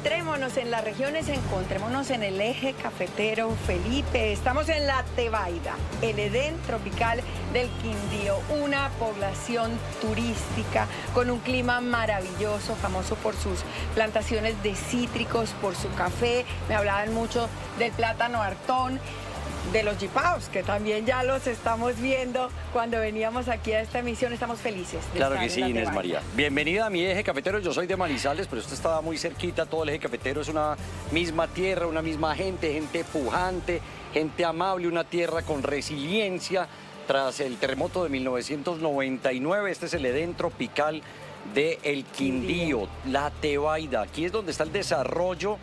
Adentrémonos en las regiones, encontrémonos en el eje cafetero, Felipe. Estamos en la Tebaida, el Edén tropical del Quindío, una población turística con un clima maravilloso, famoso por sus plantaciones de cítricos, por su café. Me hablaban mucho del plátano Artón, de los yipaos, que también ya los estamos viendo cuando veníamos aquí a esta emisión. Estamos felices de Claro estar que sí, en la Inés Tebaida. María. Bienvenida a mi eje cafetero. Yo soy de Manizales, pero esto está muy cerquita. Todo el eje cafetero es una misma tierra, una misma gente, gente pujante, gente amable, una tierra con resiliencia. Tras el terremoto de 1999, este es el Edén tropical de El Quindío, la Tebaida. Aquí es donde está el desarrollo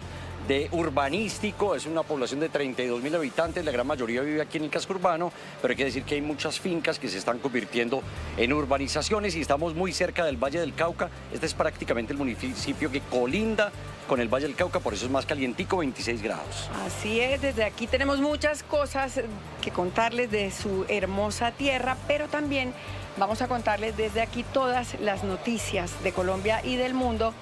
urbanístico. Es una población de 32.000 habitantes, la gran mayoría vive aquí en el casco urbano, pero hay que decir que hay muchas fincas que se están convirtiendo en urbanizaciones y estamos muy cerca del Valle del Cauca. Este es prácticamente el municipio que colinda con el Valle del Cauca, por eso es más calientico, 26 grados. Así es, desde aquí tenemos muchas cosas que contarles de su hermosa tierra, pero también vamos a contarles desde aquí todas las noticias de Colombia y del mundo.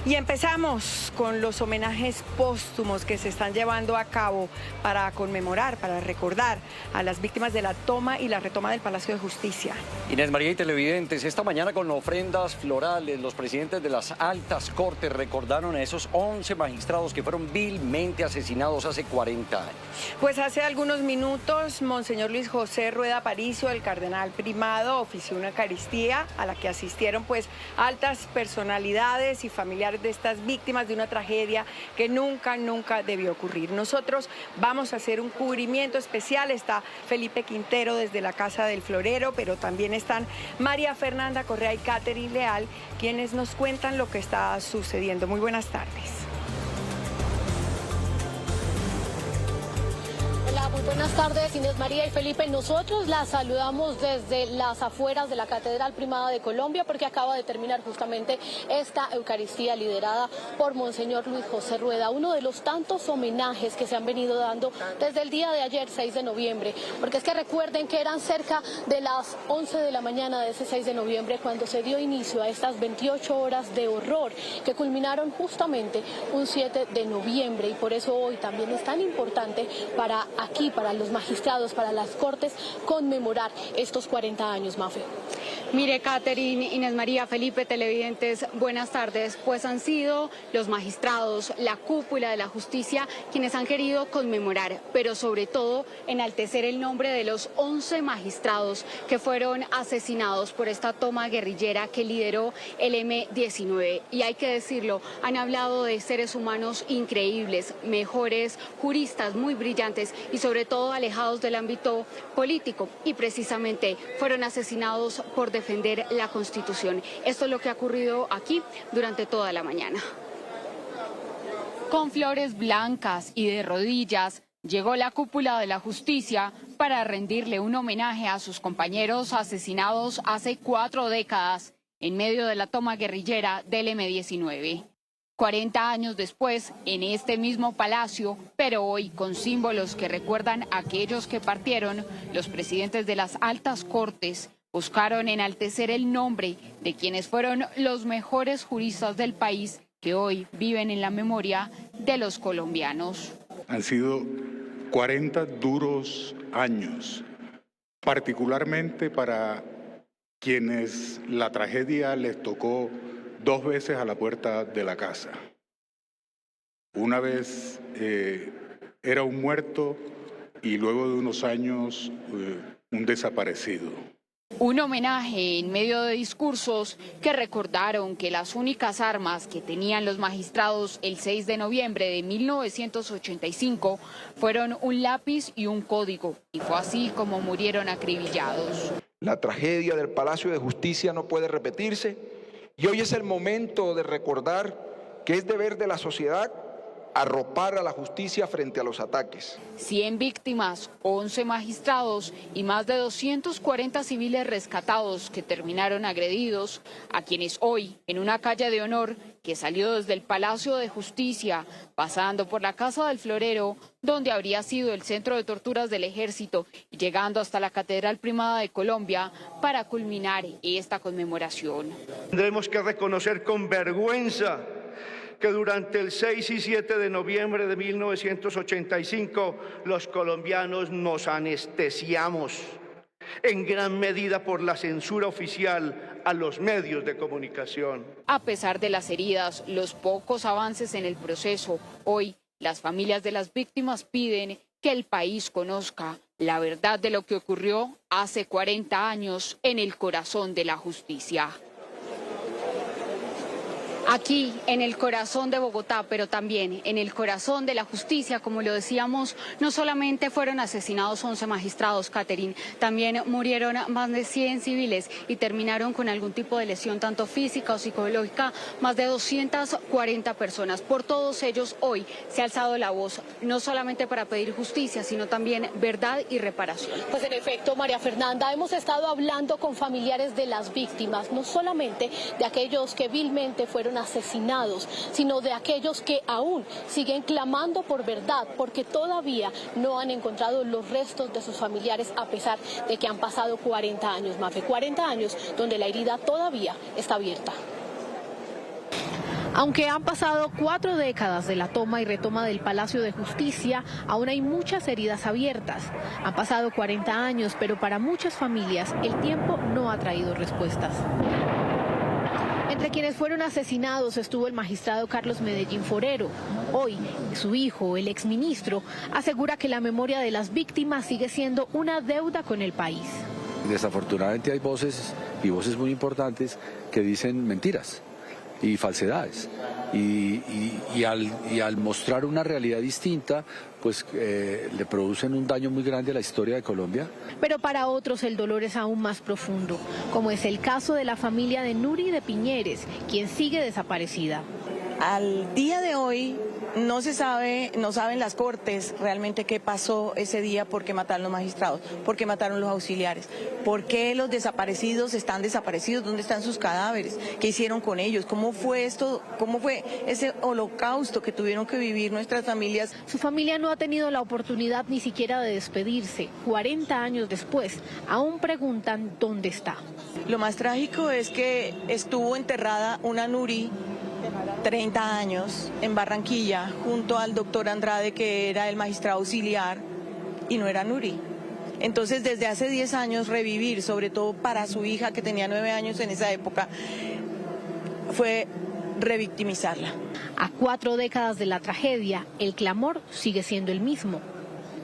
Y empezamos con los homenajes póstumos que se están llevando a cabo para conmemorar, para recordar a las víctimas de la toma y la retoma del Palacio de Justicia. Inés María y televidentes, esta mañana con ofrendas florales, los presidentes de las altas cortes recordaron a esos 11 magistrados que fueron vilmente asesinados hace 40 años. Pues hace algunos minutos, Monseñor Luis José Rueda Aparicio, el cardenal primado, ofició una Eucaristía a la que asistieron pues altas personalidades y familiares de estas víctimas de una tragedia que nunca debió ocurrir. Nosotros vamos a hacer un cubrimiento especial. Está Felipe Quintero desde la Casa del Florero, pero también están María Fernanda Correa y Catherine Leal, quienes nos cuentan lo que está sucediendo. Muy buenas tardes. Muy buenas tardes, Inés María y Felipe. Nosotros la saludamos desde las afueras de la Catedral Primada de Colombia porque acaba de terminar justamente esta Eucaristía liderada por Monseñor Luis José Rueda, uno de los tantos homenajes que se han venido dando desde el día de ayer, 6 de noviembre, porque es que recuerden que eran cerca de las 11 de la mañana de ese 6 de noviembre cuando se dio inicio a estas 28 horas de horror que culminaron justamente un 7 de noviembre y por eso hoy también es tan importante para aquí, para los magistrados, para las cortes, conmemorar estos 40 años, Mafe. Mire, Catherine, Inés María, Felipe, televidentes, buenas tardes. Pues han sido los magistrados, la cúpula de la justicia, quienes han querido conmemorar, pero sobre todo enaltecer el nombre de los 11 magistrados que fueron asesinados por esta toma guerrillera que lideró el M-19. Y hay que decirlo, han hablado de seres humanos increíbles, mejores juristas, muy brillantes y sobre todo alejados del ámbito político. Y precisamente fueron asesinados por defender la Constitución. Esto es lo que ha ocurrido aquí durante toda la mañana. Con flores blancas y de rodillas, llegó la cúpula de la justicia para rendirle un homenaje a sus compañeros asesinados hace 4 décadas en medio de la toma guerrillera del M-19. 40 años después, en este mismo palacio, pero hoy con símbolos que recuerdan a aquellos que partieron, los presidentes de las altas cortes buscaron enaltecer el nombre de quienes fueron los mejores juristas del país que hoy viven en la memoria de los colombianos. Han sido 40 duros años, particularmente para quienes la tragedia les tocó 2 veces a la puerta de la casa. Una vez era un muerto y luego de unos años un desaparecido. Un homenaje en medio de discursos que recordaron que las únicas armas que tenían los magistrados el 6 de noviembre de 1985 fueron un lápiz y un código, y fue así como murieron acribillados. La tragedia del Palacio de Justicia no puede repetirse y hoy es el momento de recordar que es deber de la sociedad arropar a la justicia frente a los ataques. 100 víctimas, 11 magistrados y más de 240 civiles rescatados que terminaron agredidos, a quienes hoy, en una calle de honor que salió desde el Palacio de Justicia, pasando por la Casa del Florero, donde habría sido el centro de torturas del Ejército, y llegando hasta la Catedral Primada de Colombia para culminar esta conmemoración. Tendremos que reconocer con vergüenza que durante el 6 y 7 de noviembre de 1985 los colombianos nos anestesiamos, en gran medida por la censura oficial a los medios de comunicación. A pesar de las heridas, los pocos avances en el proceso, hoy las familias de las víctimas piden que el país conozca la verdad de lo que ocurrió hace 40 años en el corazón de la justicia. Aquí, en el corazón de Bogotá, pero también en el corazón de la justicia, como lo decíamos, no solamente fueron asesinados 11 magistrados, Catherine, también murieron más de 100 civiles y terminaron con algún tipo de lesión, tanto física o psicológica, más de 240 personas. Por todos ellos, hoy se ha alzado la voz, no solamente para pedir justicia, sino también verdad y reparación. Pues en efecto, María Fernanda, hemos estado hablando con familiares de las víctimas, no solamente de aquellos que vilmente fueron asesinados, sino de aquellos que aún siguen clamando por verdad, porque todavía no han encontrado los restos de sus familiares, a pesar de que han pasado 40 años, Mafe, 40 años donde la herida todavía está abierta. Aunque han pasado 4 décadas de la toma y retoma del Palacio de Justicia, aún hay muchas heridas abiertas. Han pasado 40 años, pero para muchas familias el tiempo no ha traído respuestas. Entre quienes fueron asesinados estuvo el magistrado Carlos Medellín Forero. Hoy, su hijo, el exministro, asegura que la memoria de las víctimas sigue siendo una deuda con el país. Desafortunadamente hay voces, y voces muy importantes, que dicen mentiras y falsedades. Y al mostrar una realidad distinta, pues le producen un daño muy grande a la historia de Colombia. Pero para otros el dolor es aún más profundo, como es el caso de la familia de Nuri de Piñeres, quien sigue desaparecida. Al día de hoy no se sabe, no saben las cortes realmente qué pasó ese día, por qué mataron los magistrados, por qué mataron los auxiliares, por qué los desaparecidos están desaparecidos, dónde están sus cadáveres, qué hicieron con ellos, cómo fue esto, cómo fue ese holocausto que tuvieron que vivir nuestras familias. Su familia no ha tenido la oportunidad ni siquiera de despedirse. 40 años después, aún preguntan dónde está. Lo más trágico es que estuvo enterrada una Nuri 30 años en Barranquilla, junto al doctor Andrade, que era el magistrado auxiliar, y no era Nuri. Entonces, desde hace 10 años, revivir, sobre todo para su hija, que tenía 9 años en esa época, fue revictimizarla. A 4 décadas de la tragedia, el clamor sigue siendo el mismo.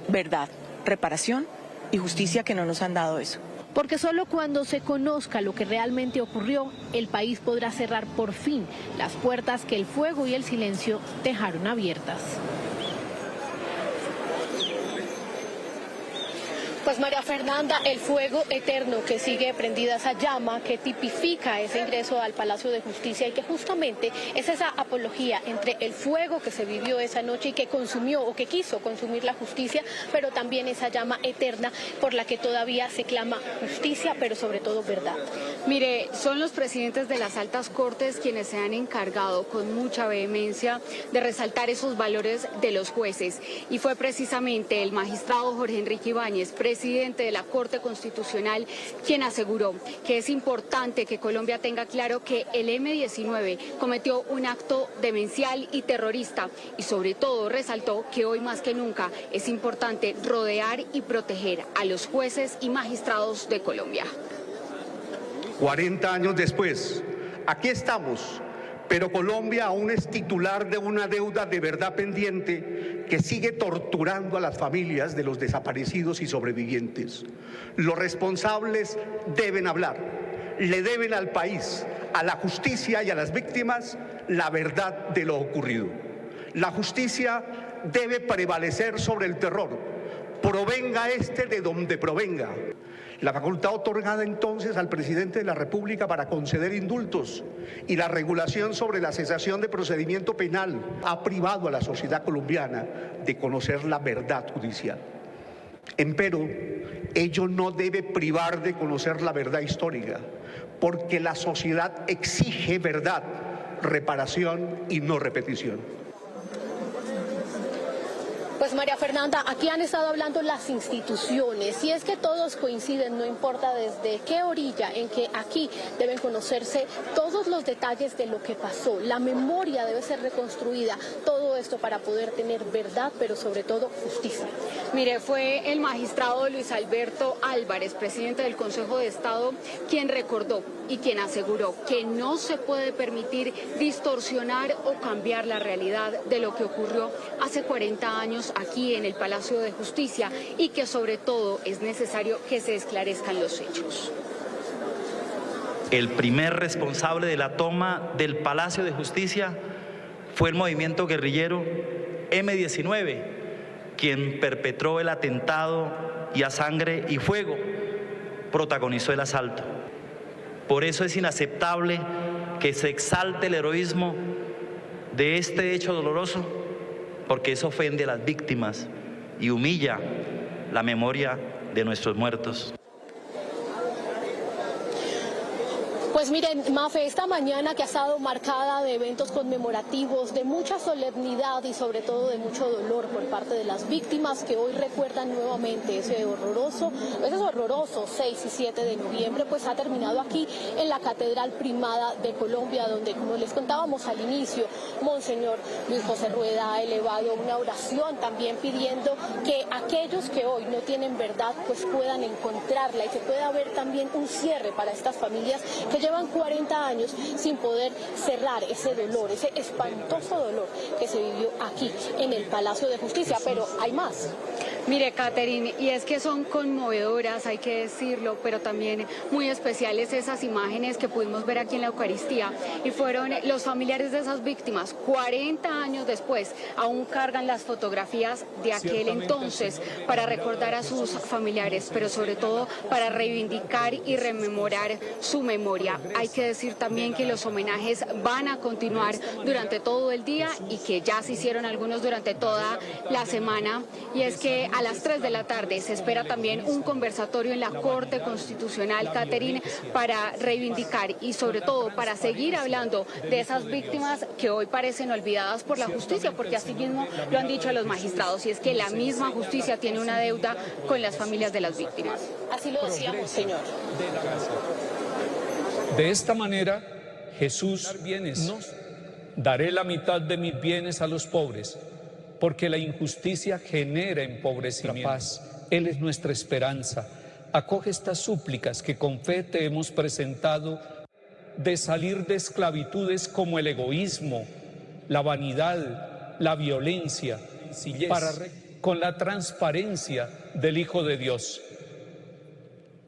Verdad, reparación y justicia, que no nos han dado eso. Porque solo cuando se conozca lo que realmente ocurrió, el país podrá cerrar por fin las puertas que el fuego y el silencio dejaron abiertas. Pues María Fernanda, el fuego eterno que sigue prendida, esa llama que tipifica ese ingreso al Palacio de Justicia y que justamente es esa apología entre el fuego que se vivió esa noche y que consumió o que quiso consumir la justicia, pero también esa llama eterna por la que todavía se clama justicia, pero sobre todo verdad. Mire, son los presidentes de las altas cortes quienes se han encargado con mucha vehemencia de resaltar esos valores de los jueces, y fue precisamente el magistrado Jorge Enrique Ibáñez, presidente de la Corte Constitucional, quien aseguró que es importante que Colombia tenga claro que el M-19 cometió un acto demencial y terrorista, y sobre todo resaltó que hoy más que nunca es importante rodear y proteger a los jueces y magistrados de Colombia. 40 años después, aquí estamos, pero Colombia aún es titular de una deuda de verdad pendiente que sigue torturando a las familias de los desaparecidos y sobrevivientes. Los responsables deben hablar, le deben al país, a la justicia y a las víctimas la verdad de lo ocurrido. La justicia debe prevalecer sobre el terror, provenga este de donde provenga. La facultad otorgada entonces al presidente de la República para conceder indultos y la regulación sobre la cesación de procedimiento penal ha privado a la sociedad colombiana de conocer la verdad judicial. Empero, ello no debe privar de conocer la verdad histórica, porque la sociedad exige verdad, reparación y no repetición. Pues María Fernanda, aquí han estado hablando las instituciones y es que todos coinciden, no importa desde qué orilla, en que aquí deben conocerse todos los detalles de lo que pasó. La memoria debe ser reconstruida, todo esto para poder tener verdad, pero sobre todo justicia. Mire, fue el magistrado Luis Alberto Álvarez, presidente del Consejo de Estado, quien recordó y quien aseguró que no se puede permitir distorsionar o cambiar la realidad de lo que ocurrió hace 40 años aquí en el Palacio de Justicia y que sobre todo es necesario que se esclarezcan los hechos. El primer responsable de la toma del Palacio de Justicia fue el movimiento guerrillero M-19, quien perpetró el atentado y a sangre y fuego protagonizó el asalto. Por eso es inaceptable que se exalte el heroísmo de este hecho doloroso, porque eso ofende a las víctimas y humilla la memoria de nuestros muertos. Pues miren, Mafe, esta mañana que ha estado marcada de eventos conmemorativos, de mucha solemnidad y sobre todo de mucho dolor por parte de las víctimas que hoy recuerdan nuevamente esos horrorosos 6 y 7 de noviembre, pues ha terminado aquí en la Catedral Primada de Colombia, donde, como les contábamos al inicio, Monseñor Luis José Rueda ha elevado una oración también pidiendo que aquellos que hoy no tienen verdad pues puedan encontrarla y que pueda haber también un cierre para estas familias que llevan 40 años sin poder cerrar ese dolor, ese espantoso dolor que se vivió aquí en el Palacio de Justicia, pero hay más. Mire, Catherine, y es que son conmovedoras, hay que decirlo, pero también muy especiales esas imágenes que pudimos ver aquí en la Eucaristía y fueron los familiares de esas víctimas. 40 años después aún cargan las fotografías de aquel entonces para recordar a sus familiares, pero sobre todo para reivindicar y rememorar su memoria. Hay que decir también que los homenajes van a continuar durante todo el día y que ya se hicieron algunos durante toda la semana, y es que a las 3 de la tarde se espera también un conversatorio en la Corte Constitucional, Catherine, para reivindicar y sobre todo para seguir hablando de esas víctimas que hoy parecen olvidadas por la justicia, porque así mismo lo han dicho los magistrados, y es que la misma justicia tiene una deuda con las familias de las víctimas. Así lo decíamos, señor. De esta manera, Jesús nos daré la mitad de mis bienes a los pobres, porque la injusticia genera empobrecimiento. Paz, Él es nuestra esperanza. Acoge estas súplicas que con fe te hemos presentado, de salir de esclavitudes como el egoísmo, la vanidad, la violencia, con la transparencia del Hijo de Dios.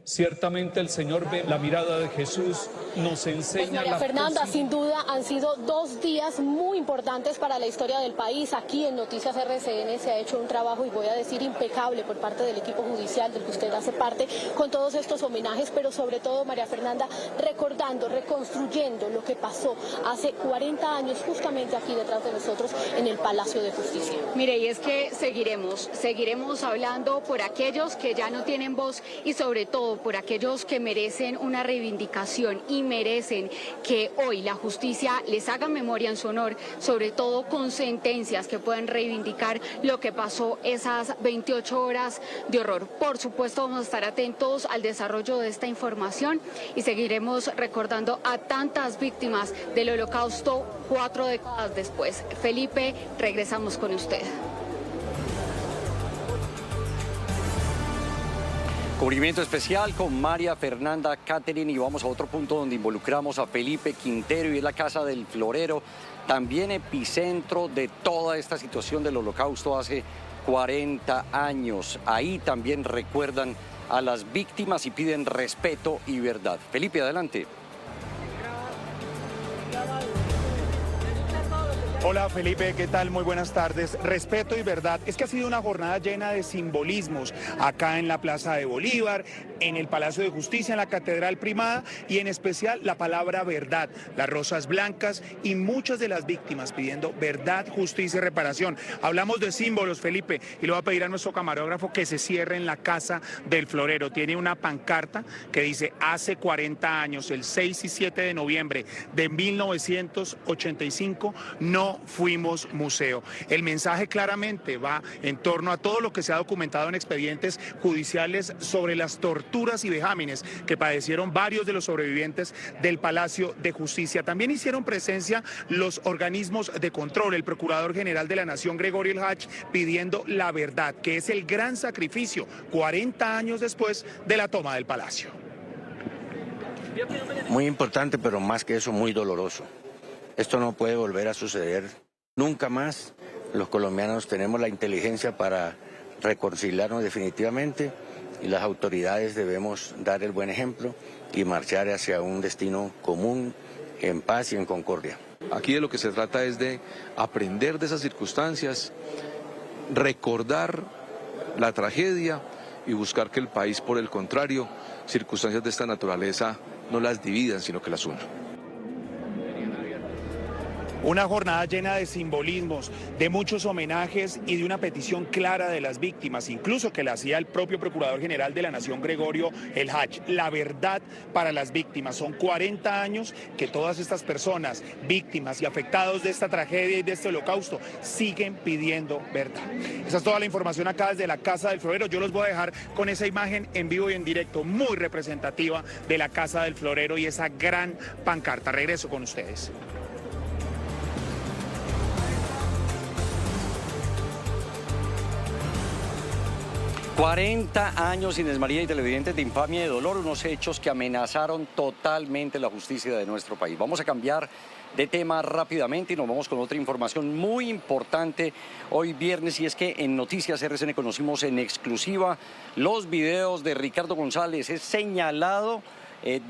Ciertamente el Señor ve la mirada de Jesús, nos enseña pues María Fernanda, sin duda han sido 2 días muy importantes para la historia del país. Aquí en Noticias RCN se ha hecho un trabajo, y voy a decir impecable, por parte del equipo judicial del que usted hace parte, con todos estos homenajes, pero sobre todo, María Fernanda, recordando, reconstruyendo lo que pasó hace 40 años justamente aquí detrás de nosotros en el Palacio de Justicia. Mire, y es que seguiremos hablando por aquellos que ya no tienen voz y sobre todo por aquellos que merecen una reivindicación y merecen que hoy la justicia les haga memoria en su honor, sobre todo con sentencias que puedan reivindicar lo que pasó esas 28 horas de horror. Por supuesto, vamos a estar atentos al desarrollo de esta información y seguiremos recordando a tantas víctimas del Holocausto 4 décadas después. Felipe, regresamos con usted. Cubrimiento especial con María Fernanda Catherine, y vamos a otro punto donde involucramos a Felipe Quintero, y es la Casa del Florero, también epicentro de toda esta situación del Holocausto hace 40 años. Ahí también recuerdan a las víctimas y piden respeto y verdad. Felipe, adelante. Hola Felipe, ¿qué tal? Muy buenas tardes. Respeto y verdad. Es que ha sido una jornada llena de simbolismos acá en la Plaza de Bolívar. en el Palacio de Justicia, en la Catedral Primada, y en especial la palabra verdad, las rosas blancas y muchas de las víctimas pidiendo verdad, justicia y reparación. Hablamos de símbolos, Felipe, y le voy a pedir a nuestro camarógrafo que se cierre en la Casa del Florero. Tiene una pancarta que dice: hace 40 años, el 6 y 7 de noviembre de 1985, no fuimos museo. El mensaje claramente va en torno a todo lo que se ha documentado en expedientes judiciales sobre las torturas y vejámenes que padecieron varios de los sobrevivientes del Palacio de Justicia. También hicieron presencia los organismos de control, el Procurador General de la Nación, Gregorio El Hach, pidiendo la verdad, que es el gran sacrificio 40 años después de la toma del Palacio. Muy importante, pero más que eso, muy doloroso. Esto no puede volver a suceder nunca más. Los colombianos tenemos la inteligencia para reconciliarnos definitivamente y las autoridades debemos dar el buen ejemplo y marchar hacia un destino común, en paz y en concordia. Aquí de lo que se trata es de aprender de esas circunstancias, recordar la tragedia y buscar que el país, por el contrario, circunstancias de esta naturaleza no las dividan, sino que las unan. Una jornada llena de simbolismos, de muchos homenajes y de una petición clara de las víctimas, incluso que la hacía el propio Procurador General de la Nación, Gregorio El Hach. La verdad para las víctimas. Son 40 años que todas estas personas, víctimas y afectados de esta tragedia y de este holocausto, siguen pidiendo verdad. Esa es toda la información acá desde la Casa del Florero. Yo los voy a dejar con esa imagen en vivo y en directo, muy representativa de la Casa del Florero y esa gran pancarta. Regreso con ustedes. 40 años, Inés María y televidentes, de infamia y de dolor, unos hechos que amenazaron totalmente la justicia de nuestro país. Vamos a cambiar de tema rápidamente y nos vamos con otra información muy importante hoy viernes, y es que en Noticias RCN conocimos en exclusiva los videos de Ricardo González, es señalado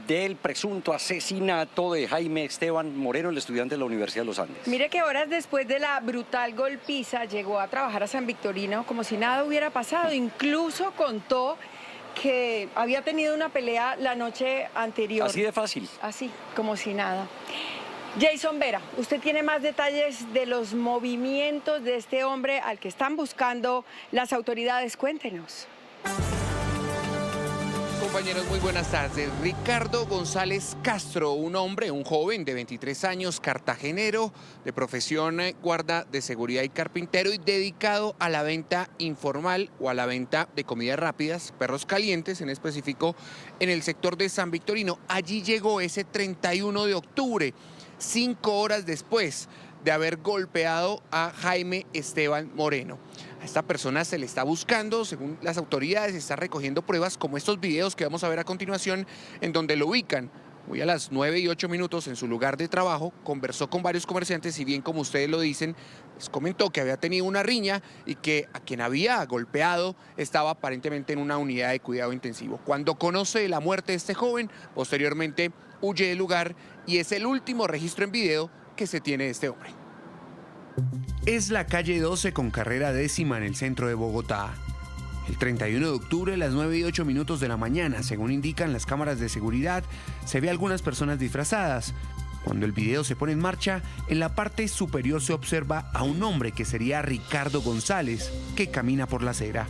del presunto asesinato de Jaime Esteban Moreno, el estudiante de la Universidad de los Andes. Mire que horas después de la brutal golpiza llegó a trabajar a San Victorino como si nada hubiera pasado. Incluso contó que había tenido una pelea la noche anterior. Así de fácil. Así, como si nada. Jason Vera, usted tiene más detalles de los movimientos de este hombre al que están buscando las autoridades. Cuéntenos. Compañeros, muy buenas tardes. Ricardo González Castro, un hombre, un joven de 23 años, cartagenero, de profesión guarda de seguridad y carpintero, y dedicado a la venta informal o a la venta de comidas rápidas, perros calientes en específico, en el sector de San Victorino. Allí llegó ese 31 de octubre, 5 horas después de haber golpeado a Jaime Esteban Moreno. A esta persona se le está buscando, según las autoridades, se está recogiendo pruebas como estos videos que vamos a ver a continuación, en donde lo ubican. Hoy a las 9:08 en su lugar de trabajo, conversó con varios comerciantes y bien como ustedes lo dicen, les comentó que había tenido una riña y que a quien había golpeado estaba aparentemente en una unidad de cuidado intensivo. Cuando conoce la muerte de este joven, posteriormente huye del lugar y es el último registro en video que se tiene de este hombre. Es la calle 12 con carrera 10ª en el centro de Bogotá. El 31 de octubre a las 9:08 de la mañana, según indican las cámaras de seguridad, se ve a algunas personas disfrazadas. Cuando el video se pone en marcha, en la parte superior se observa a un hombre que sería Ricardo González, que camina por la acera.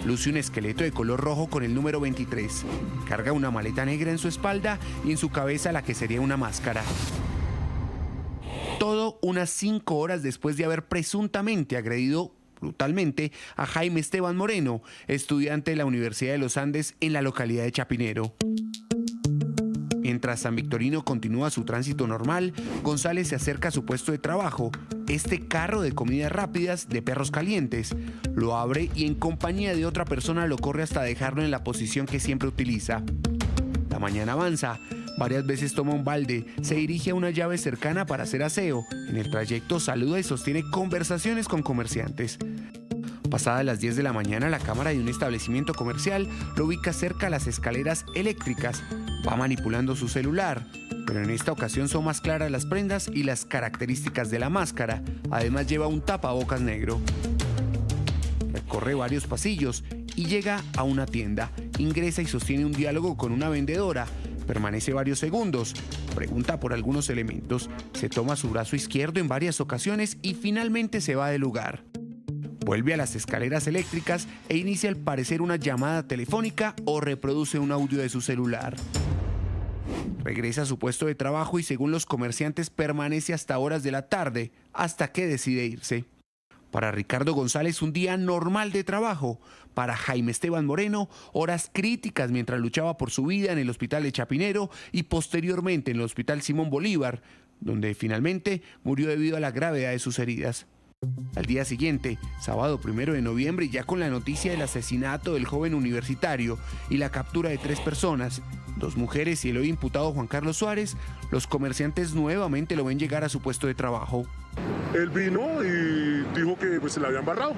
Luce un esqueleto de color rojo con el número 23. Carga una maleta negra en su espalda y en su cabeza la que sería una máscara. Todo unas 5 horas después de haber presuntamente agredido brutalmente a Jaime Esteban Moreno, estudiante de la Universidad de los Andes en la localidad de Chapinero. Mientras San Victorino continúa su tránsito normal, González se acerca a su puesto de trabajo. Este carro de comidas rápidas de perros calientes lo abre y en compañía de otra persona lo corre hasta dejarlo en la posición que siempre utiliza. La mañana avanza. Varias veces toma un balde, se dirige a una llave cercana para hacer aseo. En el trayecto saluda y sostiene conversaciones con comerciantes. Pasadas las 10 de la mañana, la cámara de un establecimiento comercial lo ubica cerca a las escaleras eléctricas. Va manipulando su celular, pero en esta ocasión son más claras las prendas y las características de la máscara. Además lleva un tapabocas negro. Recorre varios pasillos y llega a una tienda. Ingresa y sostiene un diálogo con una vendedora. Permanece varios segundos, pregunta por algunos elementos, se toma su brazo izquierdo en varias ocasiones y finalmente se va del lugar. Vuelve a las escaleras eléctricas e inicia al parecer una llamada telefónica o reproduce un audio de su celular. Regresa a su puesto de trabajo y según los comerciantes permanece hasta horas de la tarde, hasta que decide irse. Para Ricardo González, un día normal de trabajo. Para Jaime Esteban Moreno, horas críticas mientras luchaba por su vida en el hospital de Chapinero y posteriormente en el hospital Simón Bolívar, donde finalmente murió debido a la gravedad de sus heridas. Al día siguiente, sábado 1 de noviembre, ya con la noticia del asesinato del joven universitario y la captura de 3 personas, 2 mujeres y el hoy imputado Juan Carlos Suárez, los comerciantes nuevamente lo ven llegar a su puesto de trabajo. Él vino y dijo que pues, se la habían embarrado,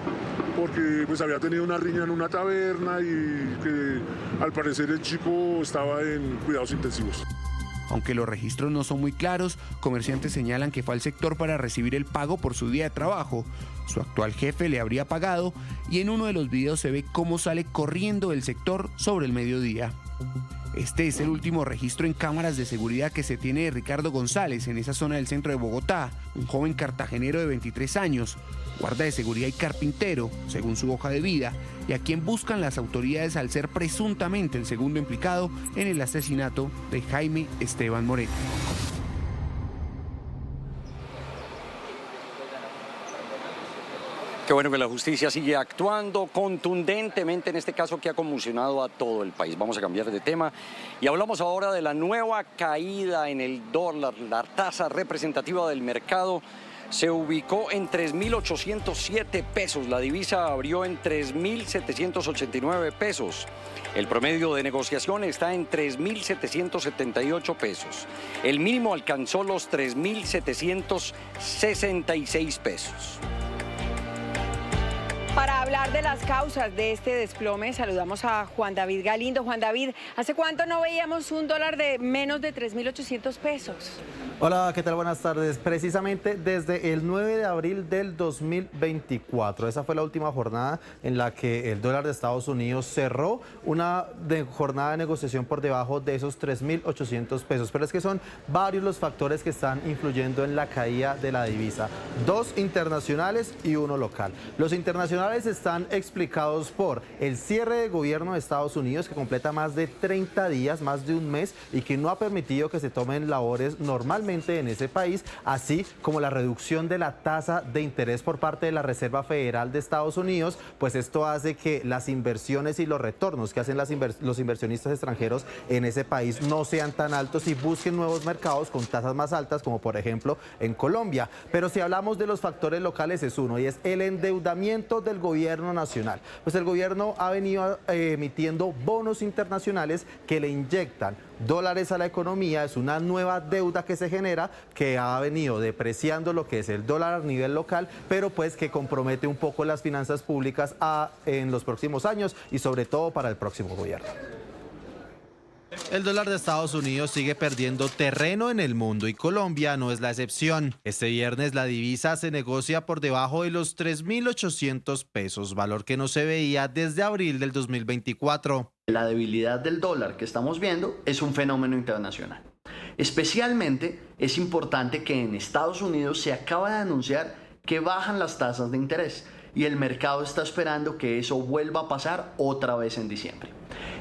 porque pues, había tenido una riña en una taberna y que al parecer el chico estaba en cuidados intensivos. Aunque los registros no son muy claros, comerciantes señalan que fue al sector para recibir el pago por su día de trabajo. Su actual jefe le habría pagado y en uno de los videos se ve cómo sale corriendo del sector sobre el mediodía. Este es el último registro en cámaras de seguridad que se tiene de Ricardo González en esa zona del centro de Bogotá, un joven cartagenero de 23 años, guarda de seguridad y carpintero, según su hoja de vida, y a quien buscan las autoridades al ser presuntamente el segundo implicado en el asesinato de Jaime Esteban Moreno. Qué bueno que la justicia sigue actuando contundentemente en este caso que ha conmocionado a todo el país. Vamos a cambiar de tema y hablamos ahora de la nueva caída en el dólar. La tasa representativa del mercado se ubicó en 3.807 pesos. La divisa abrió en 3.789 pesos. El promedio de negociación está en 3.778 pesos. El mínimo alcanzó los 3.766 pesos. Para hablar de las causas de este desplome, saludamos a Juan David Galindo. Juan David, ¿hace cuánto no veíamos un dólar de menos de 3.800 pesos? Hola, ¿qué tal? Buenas tardes. Precisamente desde el 9 de abril del 2024. Esa fue la última jornada en la que el dólar de Estados Unidos cerró una jornada de negociación por debajo de esos 3.800 pesos. Pero es que son varios los factores que están influyendo en la caída de la divisa. 2 internacionales y 1 local. Los internacionales están explicados por el cierre de gobierno de Estados Unidos, que completa más de 30 días, más de un mes, y que no ha permitido que se tomen labores normalmente en ese país, así como la reducción de la tasa de interés por parte de la Reserva Federal de Estados Unidos, pues esto hace que las inversiones y los retornos que hacen los inversionistas extranjeros en ese país no sean tan altos y busquen nuevos mercados con tasas más altas, como por ejemplo en Colombia. Pero si hablamos de los factores locales, es uno, y es el endeudamiento del gobierno nacional. Pues el gobierno ha venido emitiendo bonos internacionales que le inyectan dólares a la economía. Es una nueva deuda que se genera, que ha venido depreciando lo que es el dólar a nivel local, pero pues que compromete un poco las finanzas públicas en los próximos años y sobre todo para el próximo gobierno. El dólar de Estados Unidos sigue perdiendo terreno en el mundo y Colombia no es la excepción. Este viernes la divisa se negocia por debajo de los 3.800 pesos, valor que no se veía desde abril del 2024. La debilidad del dólar que estamos viendo es un fenómeno internacional. Especialmente es importante que en Estados Unidos se acaba de anunciar que bajan las tasas de interés y el mercado está esperando que eso vuelva a pasar otra vez en diciembre.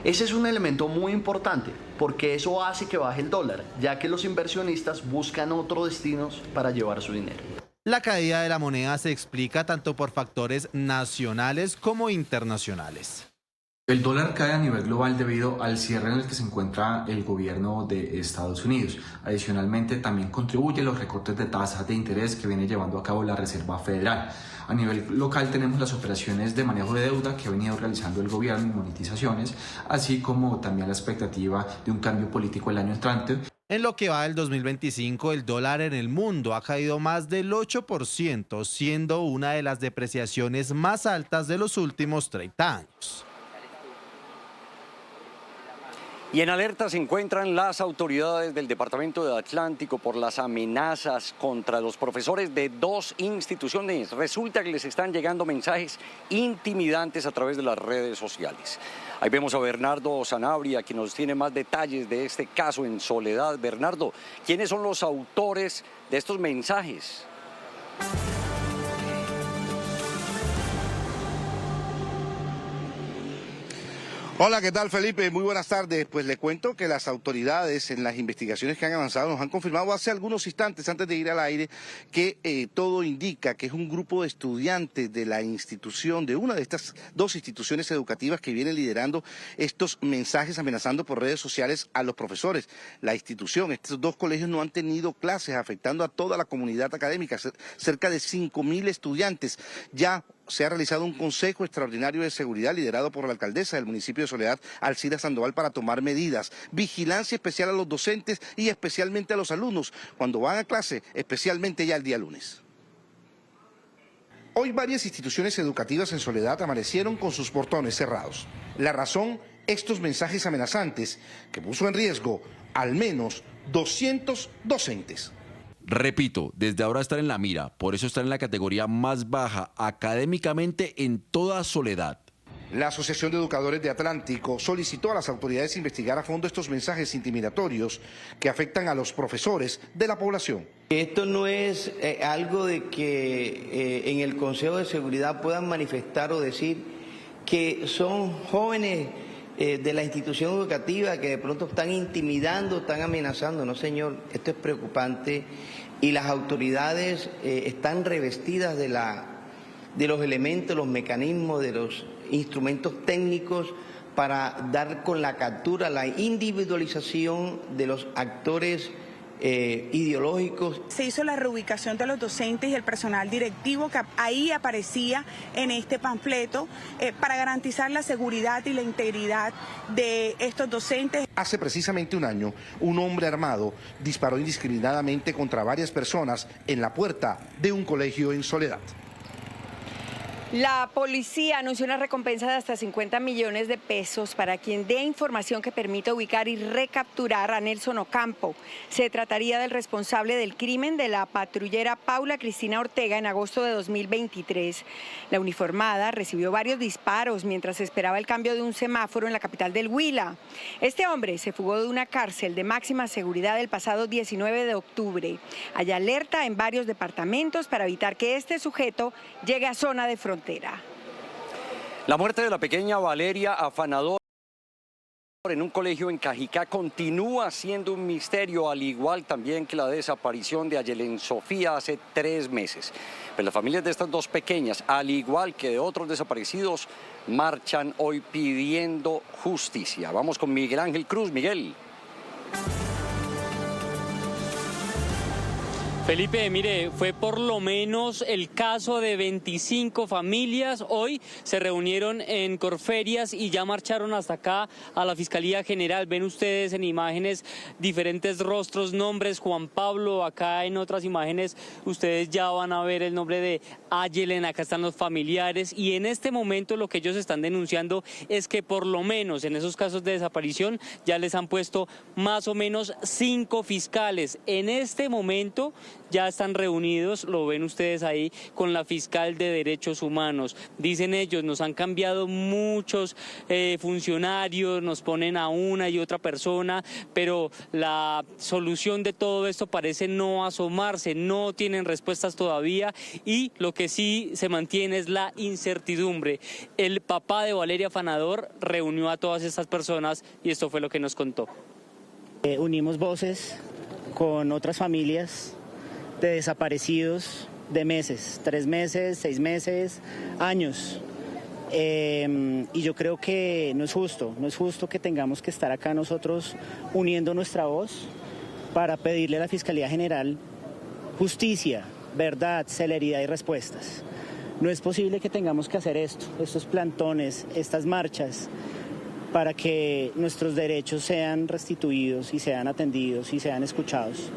Ese es un elemento muy importante porque eso hace que baje el dólar, ya que los inversionistas buscan otros destinos para llevar su dinero. La caída de la moneda se explica tanto por factores nacionales como internacionales. El dólar cae a nivel global debido al cierre en el que se encuentra el gobierno de Estados Unidos. Adicionalmente, también contribuye los recortes de tasas de interés que viene llevando a cabo la Reserva Federal. A nivel local tenemos las operaciones de manejo de deuda que ha venido realizando el gobierno y monetizaciones, así como también la expectativa de un cambio político el año entrante. En lo que va del 2025, el dólar en el mundo ha caído más del 8%, siendo una de las depreciaciones más altas de los últimos 30 años. Y en alerta se encuentran las autoridades del Departamento de Atlántico por las amenazas contra los profesores de 2 instituciones. Resulta que les están llegando mensajes intimidantes a través de las redes sociales. Ahí vemos a Bernardo Sanabria, quien nos tiene más detalles de este caso en Soledad. Bernardo, ¿quiénes son los autores de estos mensajes? Hola, ¿qué tal, Felipe? Muy buenas tardes. Pues le cuento que las autoridades en las investigaciones que han avanzado nos han confirmado hace algunos instantes, antes de ir al aire, que todo indica que es un grupo de estudiantes de la institución, de una de estas 2 instituciones educativas que vienen liderando estos mensajes amenazando por redes sociales a los profesores. La institución, estos 2 colegios no han tenido clases, afectando a toda la comunidad académica, cerca de 5.000 estudiantes. Ya se ha realizado un consejo extraordinario de seguridad liderado por la alcaldesa del municipio de Soledad, Alcira Sandoval, para tomar medidas. Vigilancia especial a los docentes y especialmente a los alumnos cuando van a clase, especialmente ya el día lunes. Hoy varias instituciones educativas en Soledad amanecieron con sus portones cerrados. La razón, estos mensajes amenazantes que puso en riesgo al menos 200 docentes. Repito, desde ahora están en la mira, por eso están en la categoría más baja académicamente en toda Soledad. La Asociación de Educadores de Atlántico solicitó a las autoridades investigar a fondo estos mensajes intimidatorios que afectan a los profesores de la población. Esto no es algo de que en el Consejo de Seguridad puedan manifestar o decir que son jóvenes de la institución educativa que de pronto están intimidando, están amenazando. No, señor, esto es preocupante y las autoridades están revestidas de los elementos, los mecanismos, de los instrumentos técnicos para dar con la captura, la individualización de los actores ideológicos. Se hizo la reubicación de los docentes y el personal directivo que ahí aparecía en este panfleto para garantizar la seguridad y la integridad de estos docentes. Hace precisamente un año, un hombre armado disparó indiscriminadamente contra varias personas en la puerta de un colegio en Soledad. La policía anunció una recompensa de hasta 50 millones de pesos para quien dé información que permita ubicar y recapturar a Nelson Ocampo. Se trataría del responsable del crimen de la patrullera Paula Cristina Ortega en agosto de 2023. La uniformada recibió varios disparos mientras esperaba el cambio de un semáforo en la capital del Huila. Este hombre se fugó de una cárcel de máxima seguridad el pasado 19 de octubre. Hay alerta en varios departamentos para evitar que este sujeto llegue a zona de frontera. La muerte de la pequeña Valeria Afanador en un colegio en Cajicá continúa siendo un misterio, al igual también que la desaparición de Ayelen Sofía hace 3 meses. Pues las familias de estas 2 pequeñas, al igual que de otros desaparecidos, marchan hoy pidiendo justicia. Vamos con Miguel Ángel Cruz. Miguel. Felipe, mire, fue por lo menos el caso de 25 familias. Hoy se reunieron en Corferias y ya marcharon hasta acá a la Fiscalía General. Ven ustedes en imágenes diferentes rostros, nombres, Juan Pablo. Acá en otras imágenes ustedes ya van a ver el nombre de Ayelen. Acá están los familiares y en este momento lo que ellos están denunciando es que por lo menos en esos casos de desaparición ya les han puesto más o menos 5 fiscales. En este momento ya están reunidos, lo ven ustedes ahí, con la fiscal de Derechos Humanos. Dicen ellos, nos han cambiado muchos funcionarios, nos ponen a una y otra persona, pero la solución de todo esto parece no asomarse, no tienen respuestas todavía y lo que sí se mantiene es la incertidumbre. El papá de Valeria Afanador reunió a todas estas personas y esto fue lo que nos contó. Unimos voces con otras familias de desaparecidos de meses, 3 meses, 6 meses, años. Y yo creo que no es justo que tengamos que estar acá nosotros uniendo nuestra voz para pedirle a la Fiscalía General justicia, verdad, celeridad y respuestas. No es posible que tengamos que hacer estos plantones, estas marchas, para que nuestros derechos sean restituidos y sean atendidos y sean escuchados.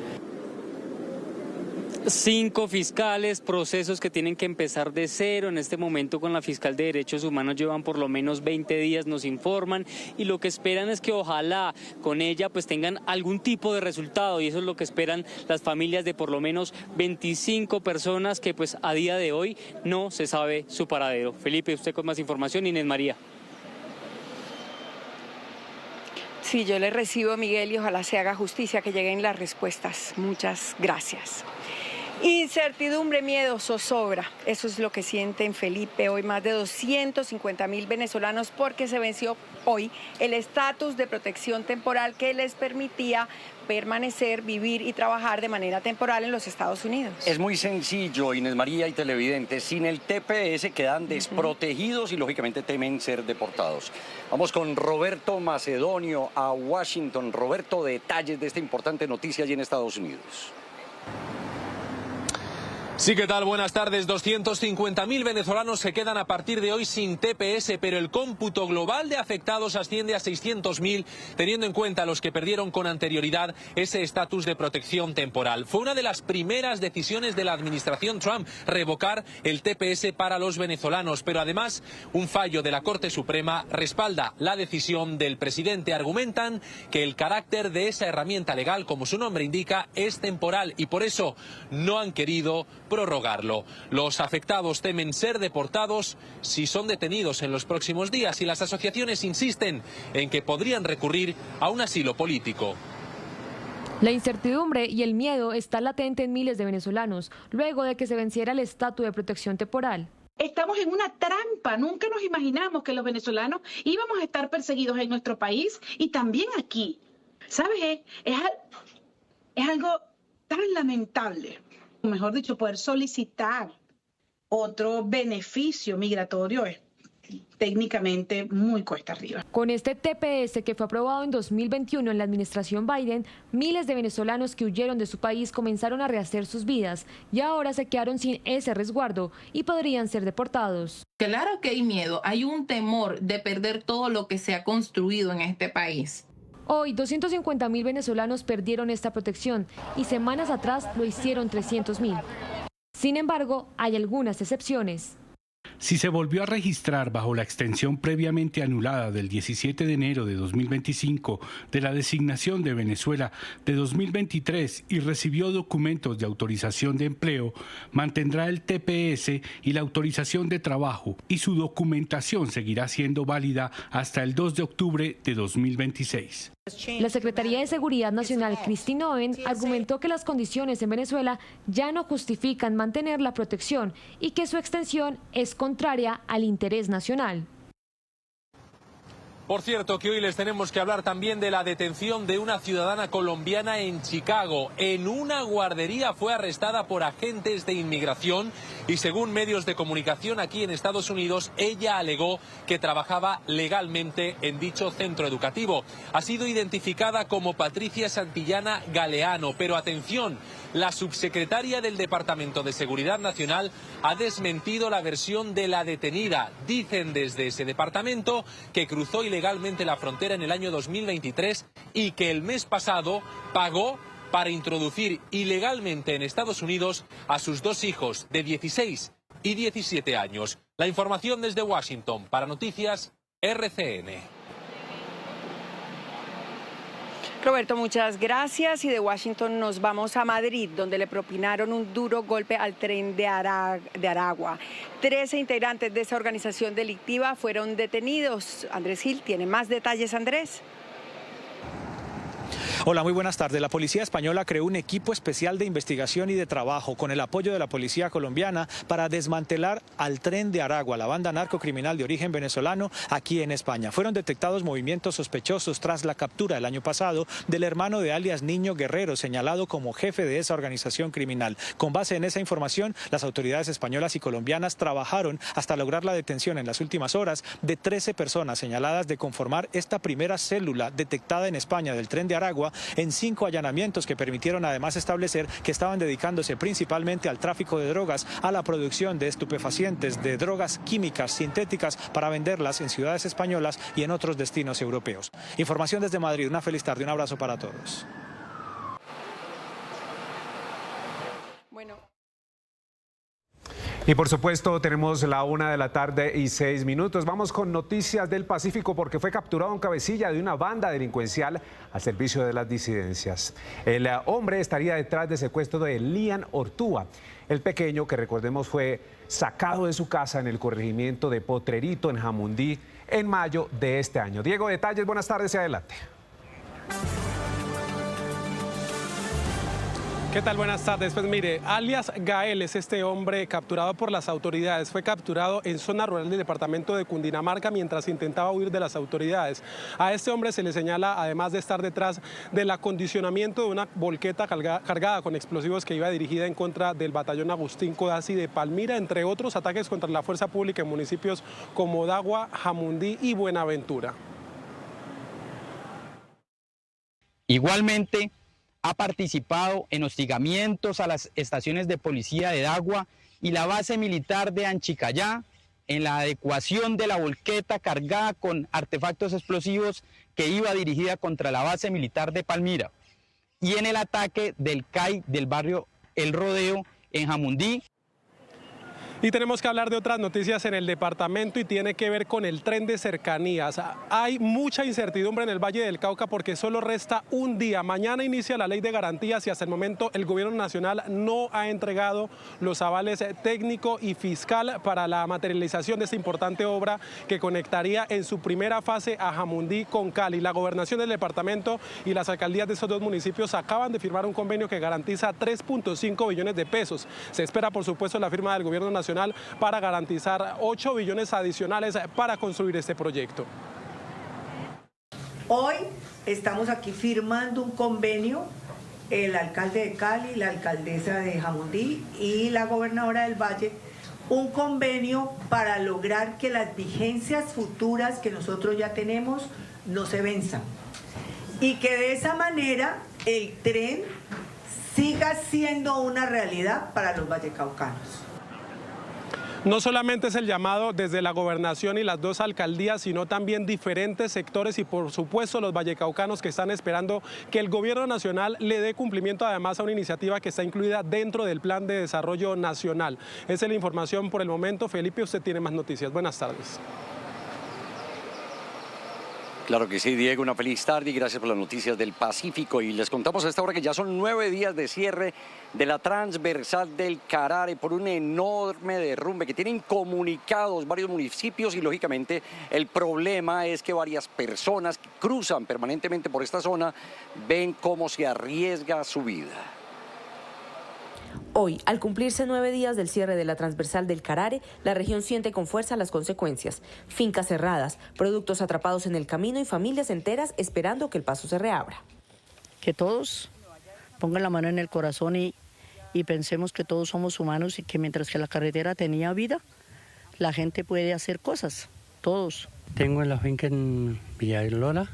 5 fiscales, procesos que tienen que empezar de cero. En este momento con la fiscal de Derechos Humanos llevan por lo menos 20 días, nos informan, y lo que esperan es que ojalá con ella pues tengan algún tipo de resultado, y eso es lo que esperan las familias de por lo menos 25 personas que pues a día de hoy no se sabe su paradero. Felipe, usted con más información. Inés María. Sí, yo le recibo, Miguel, y ojalá se haga justicia, que lleguen las respuestas. Muchas gracias. Incertidumbre, miedo, zozobra. Eso es lo que sienten, Felipe, hoy más de 250.000 venezolanos, porque se venció hoy el estatus de protección temporal que les permitía permanecer, vivir y trabajar de manera temporal en los Estados Unidos. Es muy sencillo, Inés María y televidentes. Sin el TPS quedan desprotegidos y lógicamente temen ser deportados. Vamos con Roberto Macedonio a Washington. Roberto, detalles de esta importante noticia allí en Estados Unidos. Sí, ¿qué tal? Buenas tardes. 250.000 venezolanos se quedan a partir de hoy sin TPS, pero el cómputo global de afectados asciende a 600.000, teniendo en cuenta a los que perdieron con anterioridad ese estatus de protección temporal. Fue una de las primeras decisiones de la administración Trump, revocar el TPS para los venezolanos, pero además un fallo de la Corte Suprema respalda la decisión del presidente. Argumentan que el carácter de esa herramienta legal, como su nombre indica, es temporal y por eso no han querido prorrogarlo. Los afectados temen ser deportados si son detenidos en los próximos días y las asociaciones insisten en que podrían recurrir a un asilo político. La incertidumbre y el miedo está latente en miles de venezolanos luego de que se venciera el estatus de protección temporal. Estamos en una trampa. Nunca nos imaginamos que los venezolanos íbamos a estar perseguidos en nuestro país y también aquí. ¿Sabes? Es algo tan lamentable. Mejor dicho, poder solicitar otro beneficio migratorio es técnicamente muy cuesta arriba. Con este TPS que fue aprobado en 2021 en la administración Biden, miles de venezolanos que huyeron de su país comenzaron a rehacer sus vidas y ahora se quedaron sin ese resguardo y podrían ser deportados. Claro que hay miedo, hay un temor de perder todo lo que se ha construido en este país. Hoy, 250.000 venezolanos perdieron esta protección y semanas atrás lo hicieron 300.000. Sin embargo, hay algunas excepciones. Si se volvió a registrar bajo la extensión previamente anulada del 17 de enero de 2025 de la designación de Venezuela de 2023 y recibió documentos de autorización de empleo, mantendrá el TPS y la autorización de trabajo y su documentación seguirá siendo válida hasta el 2 de octubre de 2026. La Secretaría de Seguridad Nacional, Christine Owen, argumentó que las condiciones en Venezuela ya no justifican mantener la protección y que su extensión es contraria al interés nacional. Por cierto, que hoy les tenemos que hablar también de la detención de una ciudadana colombiana en Chicago. En una guardería fue arrestada por agentes de inmigración y según medios de comunicación aquí en Estados Unidos, ella alegó que trabajaba legalmente en dicho centro educativo. Ha sido identificada como Patricia Santillana Galeano, pero atención, la subsecretaria del Departamento de Seguridad Nacional ha desmentido la versión de la detenida. Dicen desde ese departamento que cruzó ilegalmente la frontera en el año 2023 y que el mes pasado pagó para introducir ilegalmente en Estados Unidos a sus 2 hijos de 16 y 17 años. La información desde Washington para Noticias RCN. Roberto, muchas gracias. Y de Washington nos vamos a Madrid, donde le propinaron un duro golpe al tren de Aragua. 13 integrantes de esa organización delictiva fueron detenidos. Andrés Gil tiene más detalles. Andrés. Hola, muy buenas tardes. La policía española creó un equipo especial de investigación y de trabajo con el apoyo de la policía colombiana para desmantelar al Tren de Aragua, la banda narcocriminal de origen venezolano aquí en España. Fueron detectados movimientos sospechosos tras la captura el año pasado del hermano de alias Niño Guerrero, señalado como jefe de esa organización criminal. Con base en esa información, las autoridades españolas y colombianas trabajaron hasta lograr la detención en las últimas horas de 13 personas señaladas de conformar esta primera célula detectada en España del Tren de Aragua, en 5 allanamientos que permitieron además establecer que estaban dedicándose principalmente al tráfico de drogas, a la producción de estupefacientes, de drogas químicas sintéticas para venderlas en ciudades españolas y en otros destinos europeos. Información desde Madrid. Una feliz tarde, un abrazo para todos. Bueno. Y por supuesto tenemos la 1:06 PM. Vamos con noticias del Pacífico porque fue capturado un cabecilla de una banda delincuencial al servicio de las disidencias. El hombre estaría detrás del secuestro de Lian Ortúa, el pequeño que recordemos fue sacado de su casa en el corregimiento de Potrerito en Jamundí en mayo de este año. Diego, detalles, buenas tardes y adelante. ¿Qué tal? Buenas tardes. Pues mire, alias Gael es este hombre capturado por las autoridades. Fue capturado en zona rural del departamento de Cundinamarca mientras intentaba huir de las autoridades. A este hombre se le señala, además de estar detrás del acondicionamiento de una volqueta cargada con explosivos que iba dirigida en contra del batallón Agustín Codazzi de Palmira, entre otros ataques contra la fuerza pública en municipios como Dagua, Jamundí y Buenaventura. Igualmente, ha participado en hostigamientos a las estaciones de policía de Dagua y la base militar de Anchicayá, en la adecuación de la volqueta cargada con artefactos explosivos que iba dirigida contra la base militar de Palmira, y en el ataque del CAI del barrio El Rodeo en Jamundí. Y tenemos que hablar de otras noticias en el departamento y tiene que ver con el tren de cercanías. Hay mucha incertidumbre en el Valle del Cauca porque solo resta un día. Mañana inicia la ley de garantías y hasta el momento el gobierno nacional no ha entregado los avales técnico y fiscal para la materialización de esta importante obra que conectaría en su primera fase a Jamundí con Cali. La gobernación del departamento y las alcaldías de estos dos municipios acaban de firmar un convenio que garantiza 3.5 billones de pesos. Se espera, por supuesto, la firma del gobierno nacional para garantizar 8 billones adicionales para construir este proyecto. Hoy estamos aquí firmando un convenio, el alcalde de Cali, la alcaldesa de Jamundí y la gobernadora del Valle, un convenio para lograr que las vigencias futuras que nosotros ya tenemos no se venzan y que de esa manera el tren siga siendo una realidad para los vallecaucanos. No solamente es el llamado desde la gobernación y las dos alcaldías, sino también diferentes sectores y por supuesto los vallecaucanos que están esperando que el gobierno nacional le dé cumplimiento además a una iniciativa que está incluida dentro del Plan de Desarrollo Nacional. Esa es la información por el momento. Felipe, usted tiene más noticias. Buenas tardes. Claro que sí, Diego, una feliz tarde y gracias por las noticias del Pacífico. Y les contamos a esta hora que ya son 9 días de cierre de la transversal del Carare por un enorme derrumbe que tienen comunicados varios municipios y lógicamente el problema es que varias personas que cruzan permanentemente por esta zona ven cómo se arriesga su vida. Hoy, al cumplirse 9 días del cierre de la transversal del Carare, la región siente con fuerza las consecuencias. Fincas cerradas, productos atrapados en el camino y familias enteras esperando que el paso se reabra. Que todos pongan la mano en el corazón y pensemos que todos somos humanos y que mientras que la carretera tenía vida, la gente puede hacer cosas, todos. Tengo en la finca en Villalona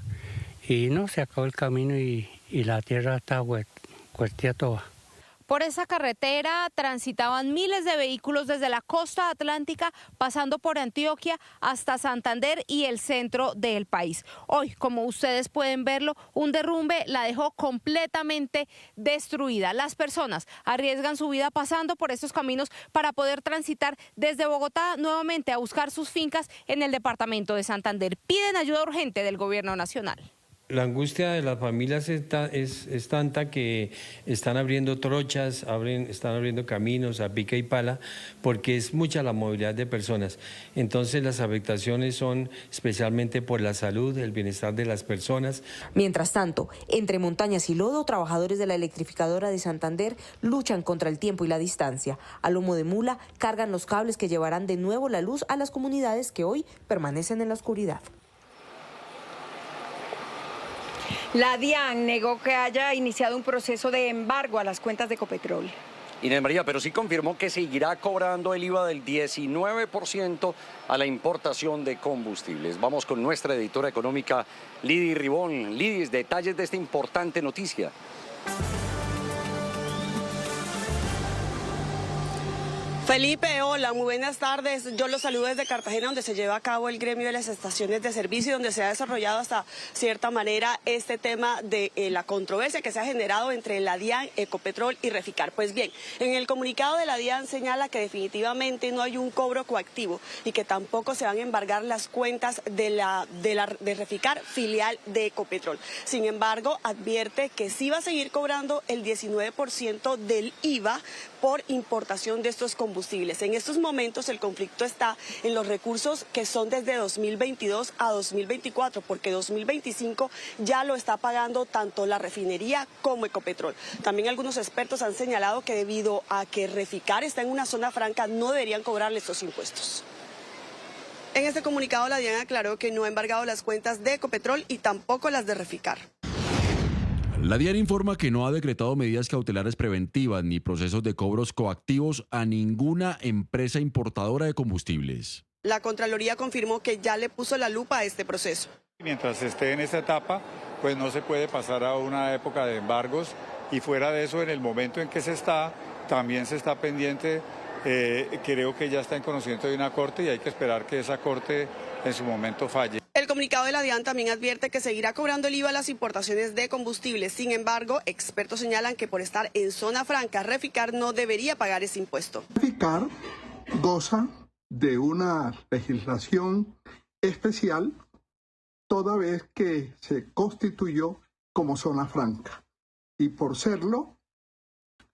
y no, se acabó el camino y la tierra está cuestía toda. Por esa carretera transitaban miles de vehículos desde la costa atlántica, pasando por Antioquia hasta Santander y el centro del país. Hoy, como ustedes pueden verlo, un derrumbe la dejó completamente destruida. Las personas arriesgan su vida pasando por estos caminos para poder transitar desde Bogotá nuevamente a buscar sus fincas en el departamento de Santander. Piden ayuda urgente del gobierno nacional. La angustia de las familias es tanta que están abriendo trochas, están abriendo caminos a pica y pala, porque es mucha la movilidad de personas. Entonces las afectaciones son especialmente por la salud, el bienestar de las personas. Mientras tanto, entre montañas y lodo, trabajadores de la electrificadora de Santander luchan contra el tiempo y la distancia. A lomo de mula cargan los cables que llevarán de nuevo la luz a las comunidades que hoy permanecen en la oscuridad. La DIAN negó que haya iniciado un proceso de embargo a las cuentas de Ecopetrol. Inés María, pero sí confirmó que seguirá cobrando el IVA del 19% a la importación de combustibles. Vamos con nuestra editora económica, Lidy Ribón. Lidy, detalles de esta importante noticia. Felipe, hola, muy buenas tardes. Yo los saludo desde Cartagena, donde se lleva a cabo el gremio de las estaciones de servicio, donde se ha desarrollado hasta cierta manera este tema de la controversia que se ha generado entre la DIAN, Ecopetrol y Reficar. Pues bien, en el comunicado de la DIAN señala que definitivamente no hay un cobro coactivo y que tampoco se van a embargar las cuentas de Reficar, filial de Ecopetrol. Sin embargo, advierte que sí va a seguir cobrando el 19% del IVA por importación de estos combustibles. En estos momentos el conflicto está en los recursos que son desde 2022 a 2024, porque 2025 ya lo está pagando tanto la refinería como Ecopetrol. También algunos expertos han señalado que debido a que Reficar está en una zona franca, no deberían cobrarle estos impuestos. En este comunicado la DIAN aclaró que no ha embargado las cuentas de Ecopetrol y tampoco las de Reficar. La DIAN informa que no ha decretado medidas cautelares preventivas ni procesos de cobros coactivos a ninguna empresa importadora de combustibles. La Contraloría confirmó que ya le puso la lupa a este proceso. Mientras esté en esta etapa, pues no se puede pasar a una época de embargos, y fuera de eso, en el momento en que se está, también se está pendiente, creo que ya está en conocimiento de una corte y hay que esperar que esa corte en su momento falle. El comunicado de la DIAN también advierte que seguirá cobrando el IVA a las importaciones de combustibles. Sin embargo, expertos señalan que por estar en zona franca, Reficar no debería pagar ese impuesto. Reficar goza de una legislación especial toda vez que se constituyó como zona franca. Y por serlo,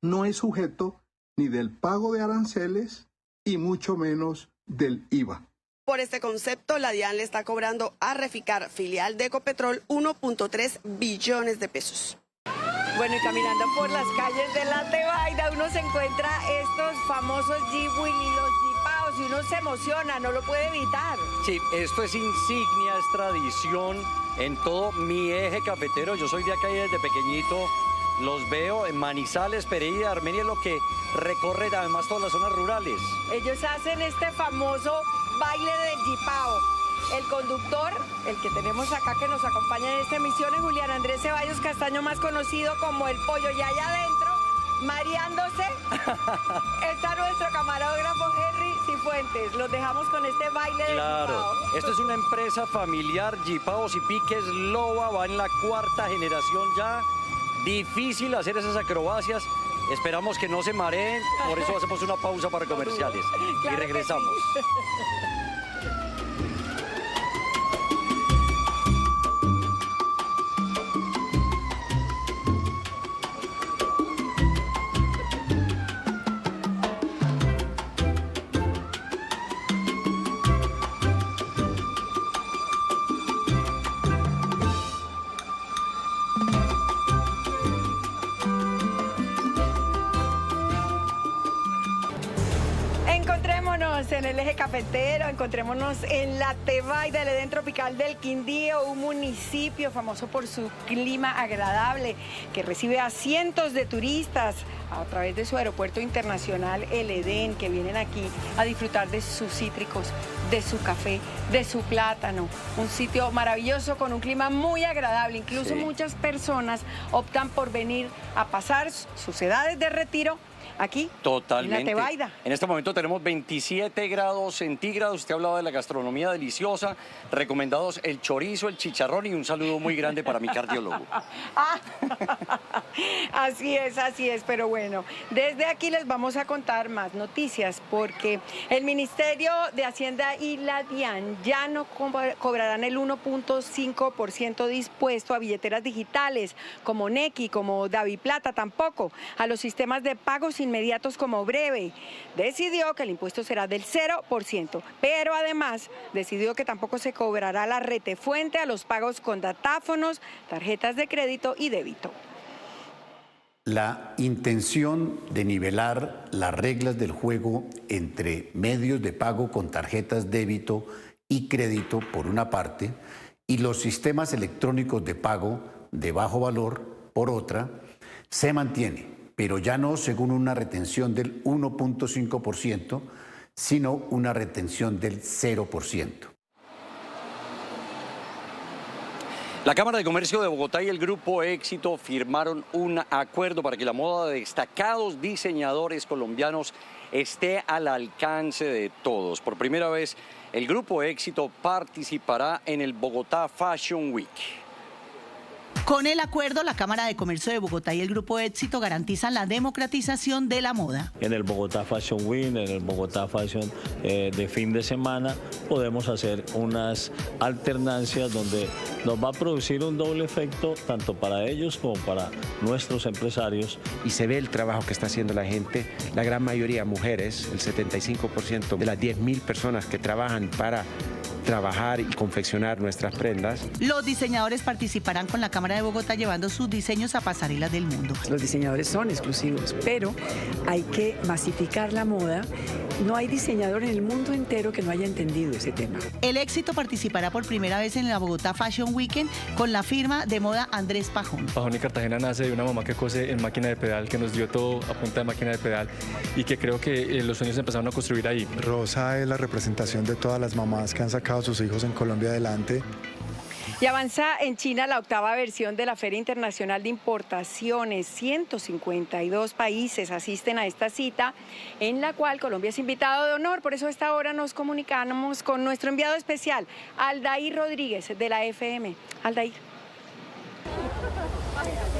no es sujeto ni del pago de aranceles y mucho menos del IVA. Por este concepto, la DIAN le está cobrando a Reficar, filial de Ecopetrol, 1.3 billones de pesos. Bueno, y caminando por las calles de La Tebaida, uno se encuentra estos famosos G-Wheel y los Jeepaos y uno se emociona, no lo puede evitar. Sí, esto es insignia, es tradición en todo mi eje cafetero. Yo soy de acá y desde pequeñito los veo en Manizales, Pereira, Armenia, lo que recorre además todas las zonas rurales. Ellos hacen este famoso baile del Jeepao. El conductor, el que tenemos acá que nos acompaña en esta emisión, es Julián Andrés Ceballos Castaño, más conocido como El Pollo. Y allá adentro, mareándose, está nuestro camarógrafo Henry Cifuentes. Los dejamos con este baile del Jeepao. Esto es una empresa familiar, Jeepaos y Piques Loba, va en la 4ª generación ya. Difícil hacer esas acrobacias. Esperamos que no se mareen, por eso hacemos una pausa para comerciales y regresamos. En el eje cafetero, encontrémonos en La Tebaida, el Edén tropical del Quindío, un municipio famoso por su clima agradable que recibe a cientos de turistas a través de su aeropuerto internacional El Edén, que vienen aquí a disfrutar de sus cítricos, de su café, de su plátano. Un sitio maravilloso con un clima muy agradable. Incluso muchas personas optan por venir a pasar sus edades de retiro aquí, totalmente. En La Tebaida. En este momento tenemos 27 grados centígrados. Usted hablaba de la gastronomía deliciosa. Recomendados el chorizo, el chicharrón y un saludo muy grande para mi cardiólogo. Así es. Pero bueno, desde aquí les vamos a contar más noticias porque el Ministerio de Hacienda y la DIAN ya no cobrarán el 1.5% dispuesto a billeteras digitales como Nequi, como DaviPlata, tampoco a los sistemas de pagos inmediatos como Breve. Decidió que el impuesto será del 0%, pero además decidió que tampoco se cobrará la retefuente a los pagos con datáfonos, tarjetas de crédito y débito. La intención de nivelar las reglas del juego entre medios de pago con tarjetas débito y crédito por una parte y los sistemas electrónicos de pago de bajo valor por otra se mantiene, pero ya no según una retención del 1.5%, sino una retención del 0%. La Cámara de Comercio de Bogotá y el Grupo Éxito firmaron un acuerdo para que la moda de destacados diseñadores colombianos esté al alcance de todos. Por primera vez, el Grupo Éxito participará en el Bogotá Fashion Week. Con el acuerdo, la Cámara de Comercio de Bogotá y el Grupo Éxito garantizan la democratización de la moda. En el Bogotá Fashion Week, en el Bogotá Fashion de fin de semana, podemos hacer unas alternancias donde nos va a producir un doble efecto, tanto para ellos como para nuestros empresarios. Y se ve el trabajo que está haciendo la gente, la gran mayoría mujeres, el 75% de las 10.000 personas que trabajan para trabajar y confeccionar nuestras prendas. Los diseñadores participarán con la Cámara de Bogotá llevando sus diseños a pasarelas del mundo. Los diseñadores son exclusivos, pero hay que masificar la moda. No hay diseñador en el mundo entero que no haya entendido ese tema. El Éxito participará por primera vez en la Bogotá Fashion Weekend con la firma de moda Andrés Pajón. Pajón y Cartagena nace de una mamá que cose en máquina de pedal, que nos dio todo a punta de máquina de pedal y que creo que los sueños se empezaron a construir ahí. Rosa es la representación de todas las mamás que han sacado a sus hijos en Colombia adelante. Y avanza en China la octava versión de la Feria Internacional de Importaciones. 152 países asisten a esta cita, en la cual Colombia es invitado de honor. Por eso a esta hora nos comunicamos con nuestro enviado especial, Aldair Rodríguez, de la FM. Aldair.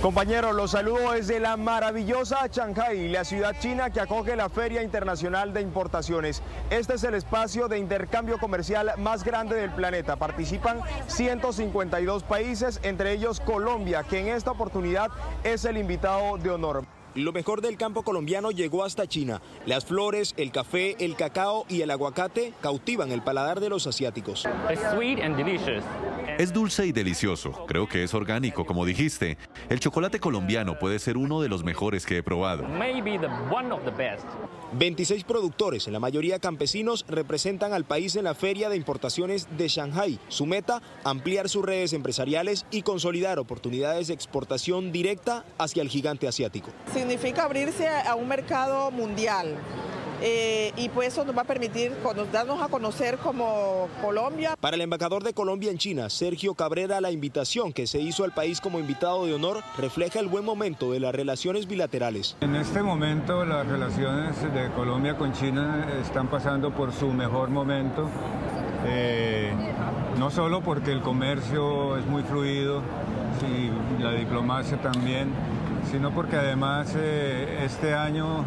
Compañeros, los saludo desde la maravillosa Shanghái, la ciudad china que acoge la Feria Internacional de Importaciones. Este es el espacio de intercambio comercial más grande del planeta. Participan 152 países, entre ellos Colombia, que en esta oportunidad es el invitado de honor. Lo mejor del campo colombiano llegó hasta China. Las flores, el café, el cacao y el aguacate cautivan el paladar de los asiáticos. Es dulce y delicioso. Creo que es orgánico, como dijiste. El chocolate colombiano puede ser uno de los mejores que he probado. 26 productores, en la mayoría campesinos, representan al país en la Feria de Importaciones de Shanghái. Su meta, ampliar sus redes empresariales y consolidar oportunidades de exportación directa hacia el gigante asiático. Significa abrirse a un mercado mundial. Y pues eso nos va a permitir darnos a conocer como Colombia. Para el embajador de Colombia en China, Sergio Cabrera, la invitación que se hizo al país como invitado de honor refleja el buen momento de las relaciones bilaterales. En este momento las relaciones de Colombia con China están pasando por su mejor momento, no solo porque el comercio es muy fluido y la diplomacia también, sino porque además este año,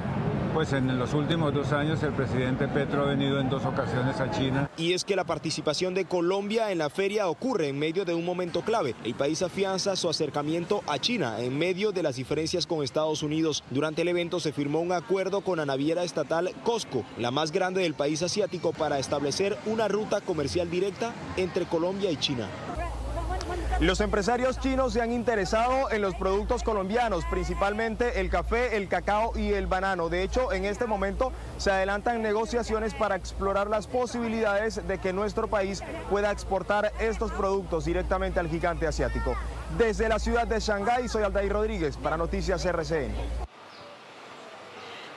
pues en los últimos 2 años el presidente Petro ha venido en 2 ocasiones a China. Y es que la participación de Colombia en la feria ocurre en medio de un momento clave. El país afianza su acercamiento a China en medio de las diferencias con Estados Unidos. Durante el evento se firmó un acuerdo con la naviera estatal COSCO, la más grande del país asiático, para establecer una ruta comercial directa entre Colombia y China. Los empresarios chinos se han interesado en los productos colombianos, principalmente el café, el cacao y el banano. De hecho, en este momento se adelantan negociaciones para explorar las posibilidades de que nuestro país pueda exportar estos productos directamente al gigante asiático. Desde la ciudad de Shanghái, soy Aldair Rodríguez para Noticias RCN.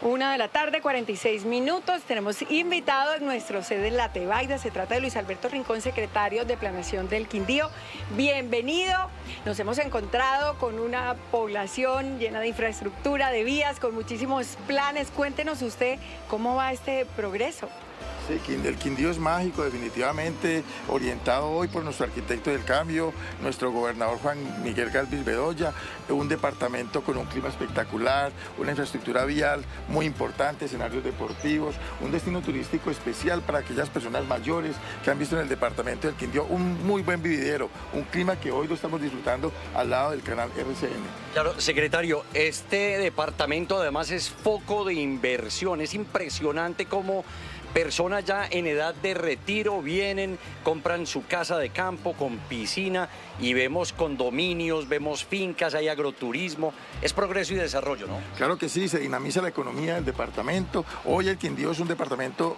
1:46 p.m. Tenemos invitado en nuestro sede en La Tebaida. Se trata de Luis Alberto Rincón, secretario de Planeación del Quindío. Bienvenido. Nos hemos encontrado con una población llena de infraestructura, de vías, con muchísimos planes. Cuéntenos usted cómo va este progreso. Sí, el Quindío es mágico, definitivamente, orientado hoy por nuestro arquitecto del cambio, nuestro gobernador Juan Miguel Galvis Bedoya, un departamento con un clima espectacular, una infraestructura vial muy importante, escenarios deportivos, un destino turístico especial para aquellas personas mayores que han visto en el departamento del Quindío un muy buen vividero, un clima que hoy lo estamos disfrutando al lado del canal RCN. Claro, secretario, este departamento además es foco de inversión, es impresionante cómo personas ya en edad de retiro vienen, compran su casa de campo con piscina y vemos condominios, vemos fincas, hay agroturismo. Es progreso y desarrollo, ¿no? Claro que sí, se dinamiza la economía del departamento. Hoy el Quindío es un departamento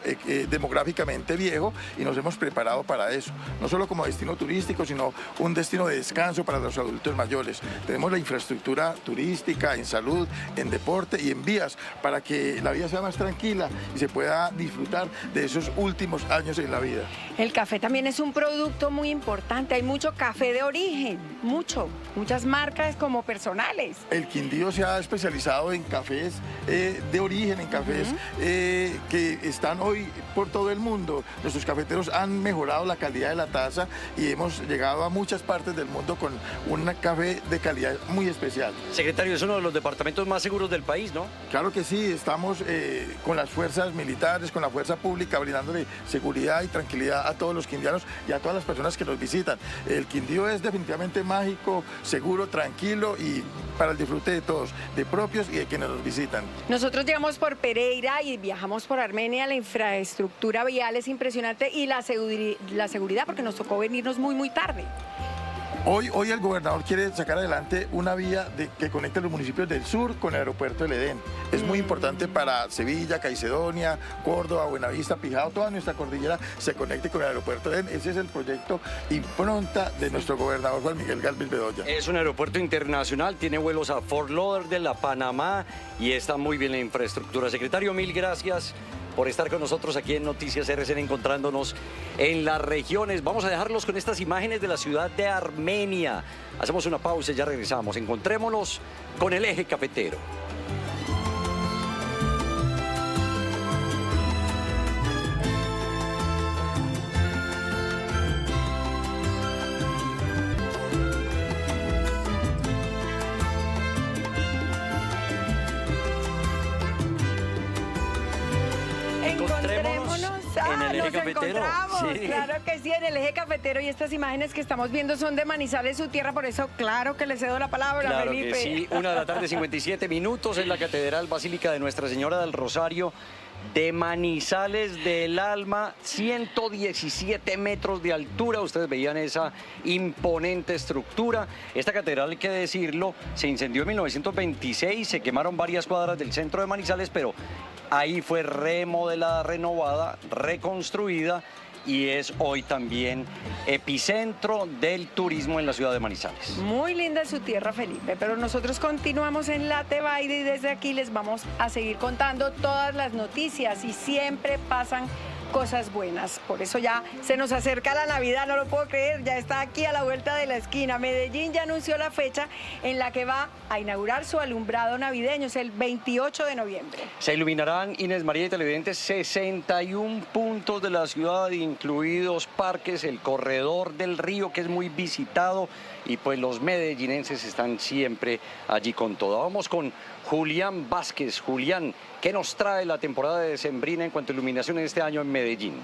demográficamente viejo y nos hemos preparado para eso. No solo como destino turístico, sino un destino de descanso para los adultos mayores. Tenemos la infraestructura turística, en salud, en deporte y en vías para que la vida sea más tranquila y se pueda disfrutar de esos últimos años en la vida. El café también es un producto muy importante. Hay mucho café de origen, muchas marcas como personales. El Quindío se ha especializado en cafés de origen, en cafés que están hoy por todo el mundo. Nuestros cafeteros han mejorado la calidad de la taza y hemos llegado a muchas partes del mundo con un café de calidad muy especial. Secretario, es uno de los departamentos más seguros del país, ¿no? Claro que sí, estamos con las fuerzas militares, con la fuerza pública, brindándole seguridad y tranquilidad a todos los quindianos y a todas las personas que nos visitan. El Quindío es definitivamente mágico, seguro, tranquilo y para el disfrute de todos, de propios y de quienes nos visitan. Nosotros llegamos por Pereira y viajamos por Armenia. La infraestructura vial es impresionante y la seguridad, porque nos tocó venirnos muy tarde. Hoy el gobernador quiere sacar adelante una vía que conecte los municipios del sur con el aeropuerto del Edén. Es muy importante para Sevilla, Caicedonia, Córdoba, Buenavista, Pijao, toda nuestra cordillera se conecte con el aeropuerto del Edén. Ese es el proyecto impronta de nuestro gobernador Juan Miguel Galvis Bedoya. Es un aeropuerto internacional, tiene vuelos a Fort Lauderdale, a Panamá y está muy bien la infraestructura. Secretario, mil gracias por estar con nosotros aquí en Noticias RCN, encontrándonos en las regiones. Vamos a dejarlos con estas imágenes de la ciudad de Armenia. Hacemos una pausa y ya regresamos. Encontrémonos con el eje cafetero. En el eje cafetero. Sí. Claro que sí, en el eje cafetero, y estas imágenes que estamos viendo son de Manizales, su tierra, por eso claro que le cedo la palabra, Claro Felipe. que sí, 1:57 p.m. en la Catedral Basílica de Nuestra Señora del Rosario de Manizales del Alma, 117 metros de altura. Ustedes veían esa imponente estructura. Esta catedral, hay que decirlo, se incendió en 1926, se quemaron varias cuadras del centro de Manizales, pero ahí fue remodelada, renovada, reconstruida y es hoy también epicentro del turismo en la ciudad de Manizales. Muy linda su tierra, Felipe, pero nosotros continuamos en La Tebaide y desde aquí les vamos a seguir contando todas las noticias y siempre pasan cosas buenas. Por eso ya se nos acerca la Navidad, no lo puedo creer, ya está aquí a la vuelta de la esquina. Medellín ya anunció la fecha en la que va a inaugurar su alumbrado navideño, es el 28 de noviembre. Se iluminarán, Inés María y televidentes, 61 puntos de la ciudad, incluidos parques, el corredor del río, que es muy visitado, y pues los medellinenses están siempre allí con todo. Vamos con Julián Vázquez. Julián, ¿qué nos trae la temporada decembrina en cuanto a iluminación en este año en Medellín?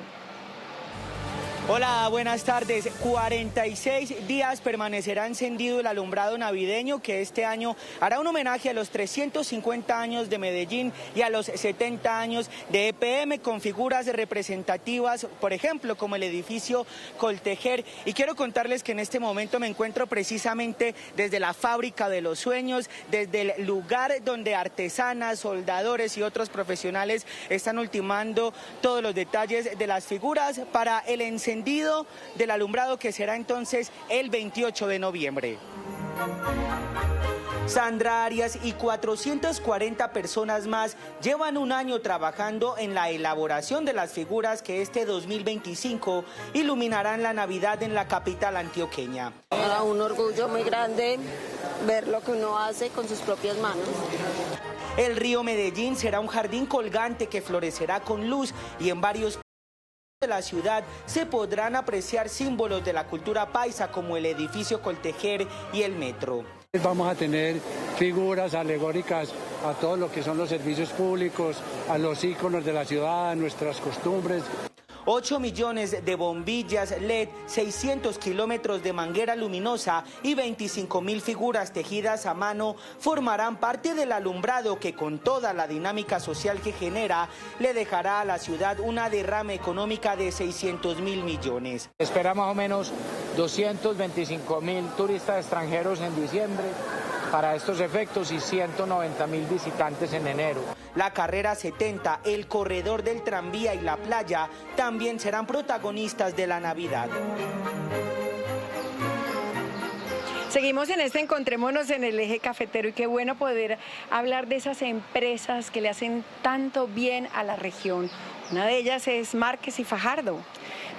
Hola, buenas tardes. 46 días permanecerá encendido el alumbrado navideño, que este año hará un homenaje a los 350 años de Medellín y a los 70 años de EPM, con figuras representativas, por ejemplo, como el edificio Coltejer. Y quiero contarles que en este momento me encuentro precisamente desde la Fábrica de los Sueños, desde el lugar donde artesanas, soldadores y otros profesionales están ultimando todos los detalles de las figuras para el encendido del alumbrado, que será entonces el 28 de noviembre. Sandra Arias y 440 personas más llevan un año trabajando en la elaboración de las figuras que este 2025 iluminarán la Navidad en la capital antioqueña. Un orgullo muy grande ver lo que uno hace con sus propias manos. El río Medellín será un jardín colgante que florecerá con luz, y en varios de la ciudad se podrán apreciar símbolos de la cultura paisa, como el edificio Coltejer y el metro. Vamos a tener figuras alegóricas a todo lo que son los servicios públicos, a los íconos de la ciudad, a nuestras costumbres. 8 millones de bombillas LED, 600 kilómetros de manguera luminosa y 25.000 figuras tejidas a mano formarán parte del alumbrado, que con toda la dinámica social que genera le dejará a la ciudad una derrama económica de 600.000 millones. Espera más o menos 225.000 turistas extranjeros en diciembre para estos efectos y 190.000 visitantes en enero. La carrera 70, el corredor del tranvía y la playa también serán protagonistas de la Navidad. Seguimos en este Encontrémonos en el eje cafetero, y qué bueno poder hablar de esas empresas que le hacen tanto bien a la región. Una de ellas es Márquez y Fajardo.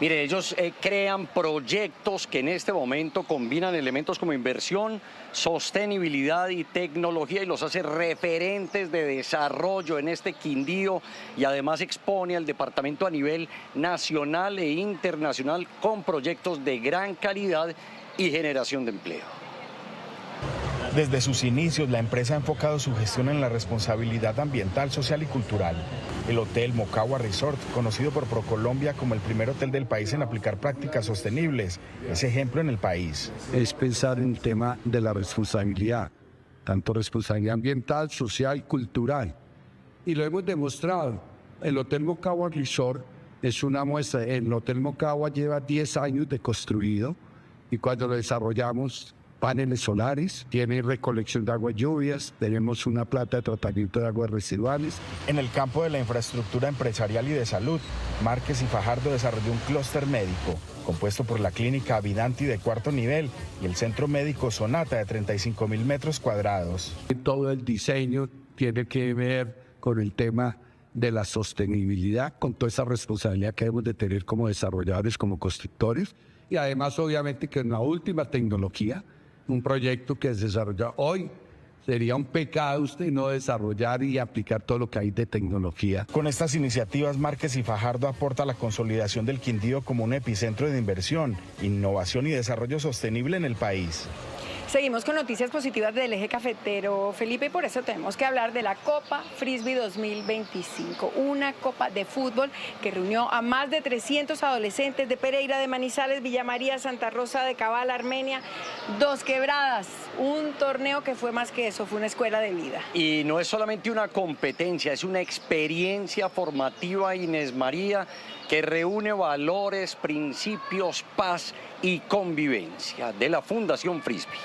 Mire, ellos crean proyectos que en este momento combinan elementos como inversión, sostenibilidad y tecnología y los hace referentes de desarrollo en este Quindío y además expone al departamento a nivel nacional e internacional con proyectos de gran calidad y generación de empleo. Desde sus inicios, la empresa ha enfocado su gestión en la responsabilidad ambiental, social y cultural. El Hotel Moquegua Resort, conocido por ProColombia como el primer hotel del país en aplicar prácticas sostenibles, es ejemplo en el país. Es pensar en el tema de la responsabilidad, tanto responsabilidad ambiental, social, cultural. Y lo hemos demostrado. El Hotel Moquegua Resort es una muestra. El Hotel Moquegua lleva 10 años de construido y cuando lo desarrollamos, paneles solares, tiene recolección de aguas lluvias, tenemos una planta de tratamiento de aguas residuales. En el campo de la infraestructura empresarial y de salud, Márquez y Fajardo desarrolló un clúster médico, compuesto por la clínica Avidanti de 4º nivel y el centro médico Sonata de 35.000 metros cuadrados. Todo el diseño tiene que ver con el tema de la sostenibilidad, con toda esa responsabilidad que debemos de tener como desarrolladores, como constructores, y además obviamente que en la última tecnología, un proyecto que es desarrollado hoy, sería un pecado usted no desarrollar y aplicar todo lo que hay de tecnología. Con estas iniciativas, Márquez y Fajardo aporta la consolidación del Quindío como un epicentro de inversión, innovación y desarrollo sostenible en el país. Seguimos con noticias positivas del eje cafetero, Felipe, y por eso tenemos que hablar de la Copa Frisbee 2025, una copa de fútbol que reunió a más de 300 adolescentes de Pereira, de Manizales, Villa María, Santa Rosa de Cabal, Armenia, Dos Quebradas, un torneo que fue más que eso, fue una escuela de vida. Y no es solamente una competencia, es una experiencia formativa, Inés María, que reúne valores, principios, paz y convivencia de la Fundación Frisbee.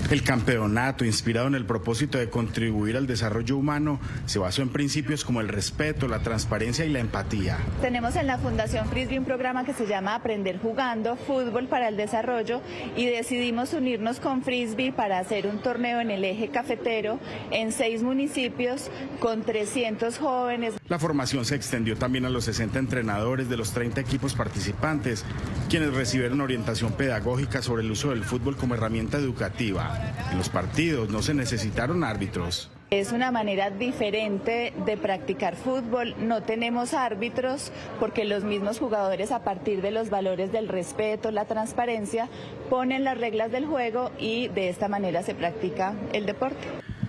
El campeonato, inspirado en el propósito de contribuir al desarrollo humano, se basó en principios como el respeto, la transparencia y la empatía. Tenemos en la Fundación Frisbee un programa que se llama Aprender Jugando, Fútbol para el Desarrollo, y decidimos unirnos con Frisbee para hacer un torneo en el eje cafetero en 6 municipios con 300 jóvenes. La formación se extendió también a los 60 entrenadores de los 30 equipos participantes, quienes recibieron orientación pedagógica sobre el uso del fútbol como herramienta educativa. En los partidos no se necesitaron árbitros. Es una manera diferente de practicar fútbol, no tenemos árbitros porque los mismos jugadores, a partir de los valores del respeto, la transparencia, ponen las reglas del juego y de esta manera se practica el deporte.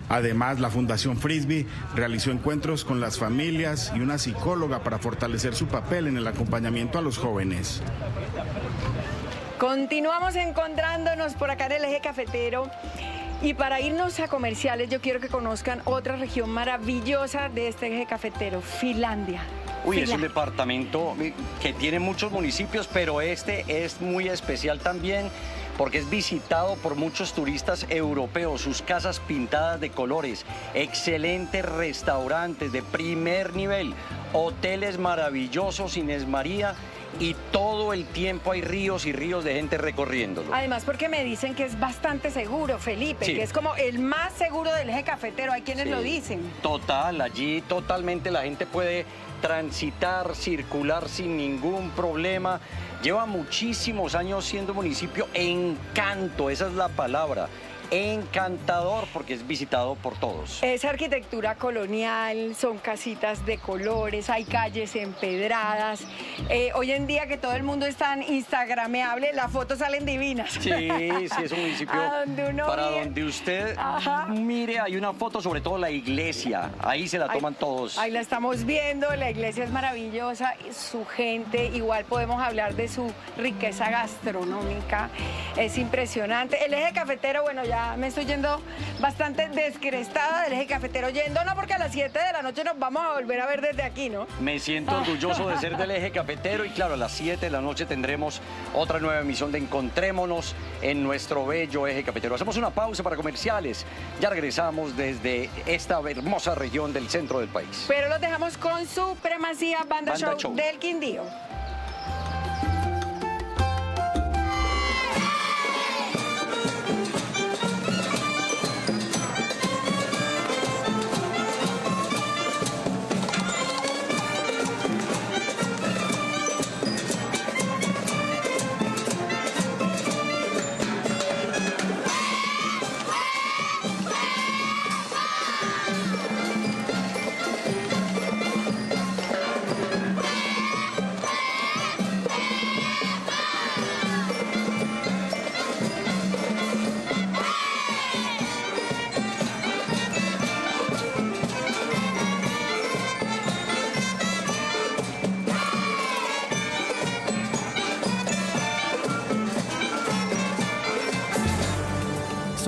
Además, la Fundación Frisbee realizó encuentros con las familias y una psicóloga para fortalecer su papel en el acompañamiento a los jóvenes. Continuamos encontrándonos por acá en el eje cafetero. Y para irnos a comerciales, yo quiero que conozcan otra región maravillosa de este eje cafetero, Finlandia. Uy, es un departamento que tiene muchos municipios, pero este es muy especial también porque es visitado por muchos turistas europeos, sus casas pintadas de colores, excelentes restaurantes de primer nivel, hoteles maravillosos, Inés María, y todo el tiempo hay ríos y ríos de gente recorriéndolo. Además porque me dicen que es bastante seguro, Felipe, sí, que es como el más seguro del eje cafetero, hay quienes lo dicen. Total, allí totalmente la gente puede transitar, circular sin ningún problema. Lleva muchísimos años siendo municipio encanto, esa es la palabra. Encantador porque es visitado por todos. Es arquitectura colonial, son casitas de colores, hay calles empedradas. Hoy en día que todo el mundo es tan instagrameable, las fotos salen divinas. Sí, sí, es un municipio donde usted mire, hay una foto, sobre todo la iglesia, ahí se la toman todos. Ahí la estamos viendo, la iglesia es maravillosa, su gente, igual podemos hablar de su riqueza gastronómica, es impresionante. El eje cafetero, bueno, ya me estoy yendo bastante descrestada del eje cafetero, yendo no porque a las 7 de la noche nos vamos a volver a ver desde aquí, ¿no? Me siento orgulloso de ser del eje cafetero y claro, a las 7 de la noche tendremos otra nueva emisión de Encontrémonos en nuestro bello eje cafetero. Hacemos una pausa para comerciales, ya regresamos desde esta hermosa región del centro del país. Pero los dejamos con Supremacía Banda Show del Quindío.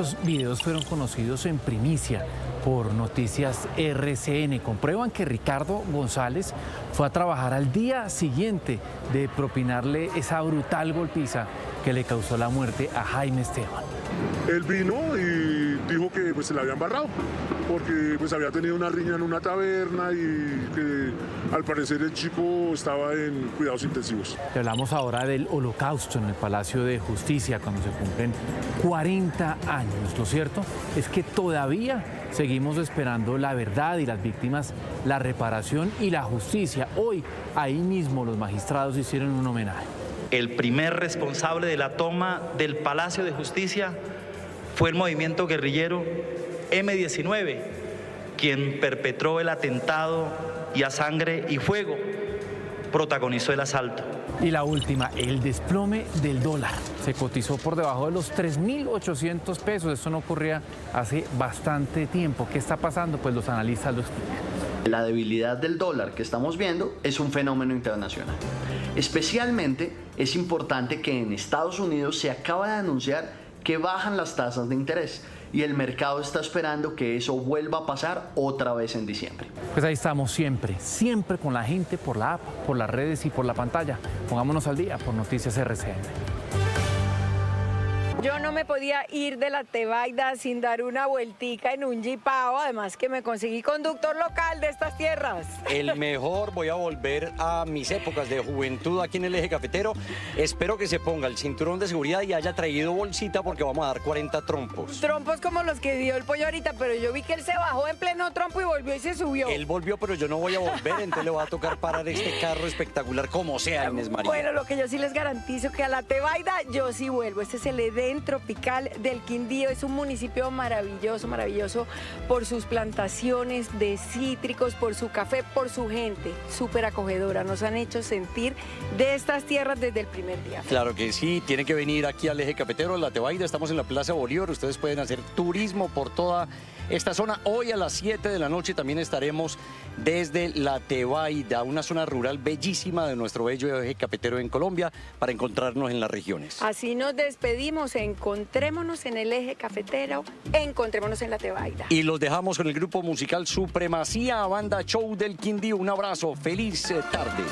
Estos videos fueron conocidos en primicia por Noticias RCN. Comprueban que Ricardo González fue a trabajar al día siguiente de propinarle esa brutal golpiza que le causó la muerte a Jaime Esteban. Él vino y dijo que pues, se la habían barrado, porque pues, había tenido una riña en una taberna y que al parecer el chico estaba en cuidados intensivos. Y hablamos ahora del holocausto en el Palacio de Justicia, cuando se cumplen 40 años. Lo cierto es que todavía seguimos esperando la verdad y las víctimas, la reparación y la justicia. Hoy, ahí mismo, los magistrados hicieron un homenaje. El primer responsable de la toma del Palacio de Justicia fue el movimiento guerrillero M-19, quien perpetró el atentado y a sangre y fuego protagonizó el asalto. Y la última, el desplome del dólar. Se cotizó por debajo de los 3.800 pesos. Esto no ocurría hace bastante tiempo. ¿Qué está pasando? Pues los analistas lo explican. La debilidad del dólar que estamos viendo es un fenómeno internacional. Especialmente es importante que en Estados Unidos se acaba de anunciar que bajan las tasas de interés y el mercado está esperando que eso vuelva a pasar otra vez en diciembre. Pues ahí estamos siempre con la gente, por la app, por las redes y por la pantalla. Pongámonos al día por Noticias RCN. Yo no me podía ir de la Tebaida sin dar una vueltica en un jipao, además que me conseguí conductor local de estas tierras. El mejor, voy a volver a mis épocas de juventud aquí en el Eje Cafetero. Espero que se ponga el cinturón de seguridad y haya traído bolsita porque vamos a dar 40 trompos. Trompos como los que dio el pollo ahorita, pero yo vi que él se bajó en pleno trompo y volvió y se subió. Él volvió, pero yo no voy a volver, entonces le va a tocar parar este carro espectacular como sea, Inés María. Bueno, lo que yo sí les garantizo que a la Tebaida yo sí vuelvo. Este es el Edén tropical del Quindío. Es un municipio maravilloso, maravilloso por sus plantaciones de cítricos, por su café, por su gente, súper acogedora. Nos han hecho sentir de estas tierras desde el primer día. Claro que sí, tienen que venir aquí al Eje Cafetero, la Tebaida. Estamos en la Plaza Bolívar. Ustedes pueden hacer turismo por toda esta zona. Hoy a las 7 de la noche también estaremos desde la Tebaida, una zona rural bellísima de nuestro bello Eje Cafetero en Colombia, para encontrarnos en las regiones. Así nos despedimos. Encontrémonos en el Eje Cafetero, encontrémonos en la Tebaida. Y los dejamos con el grupo musical Supremacía, banda Show del Quindío. Un abrazo, feliz tarde.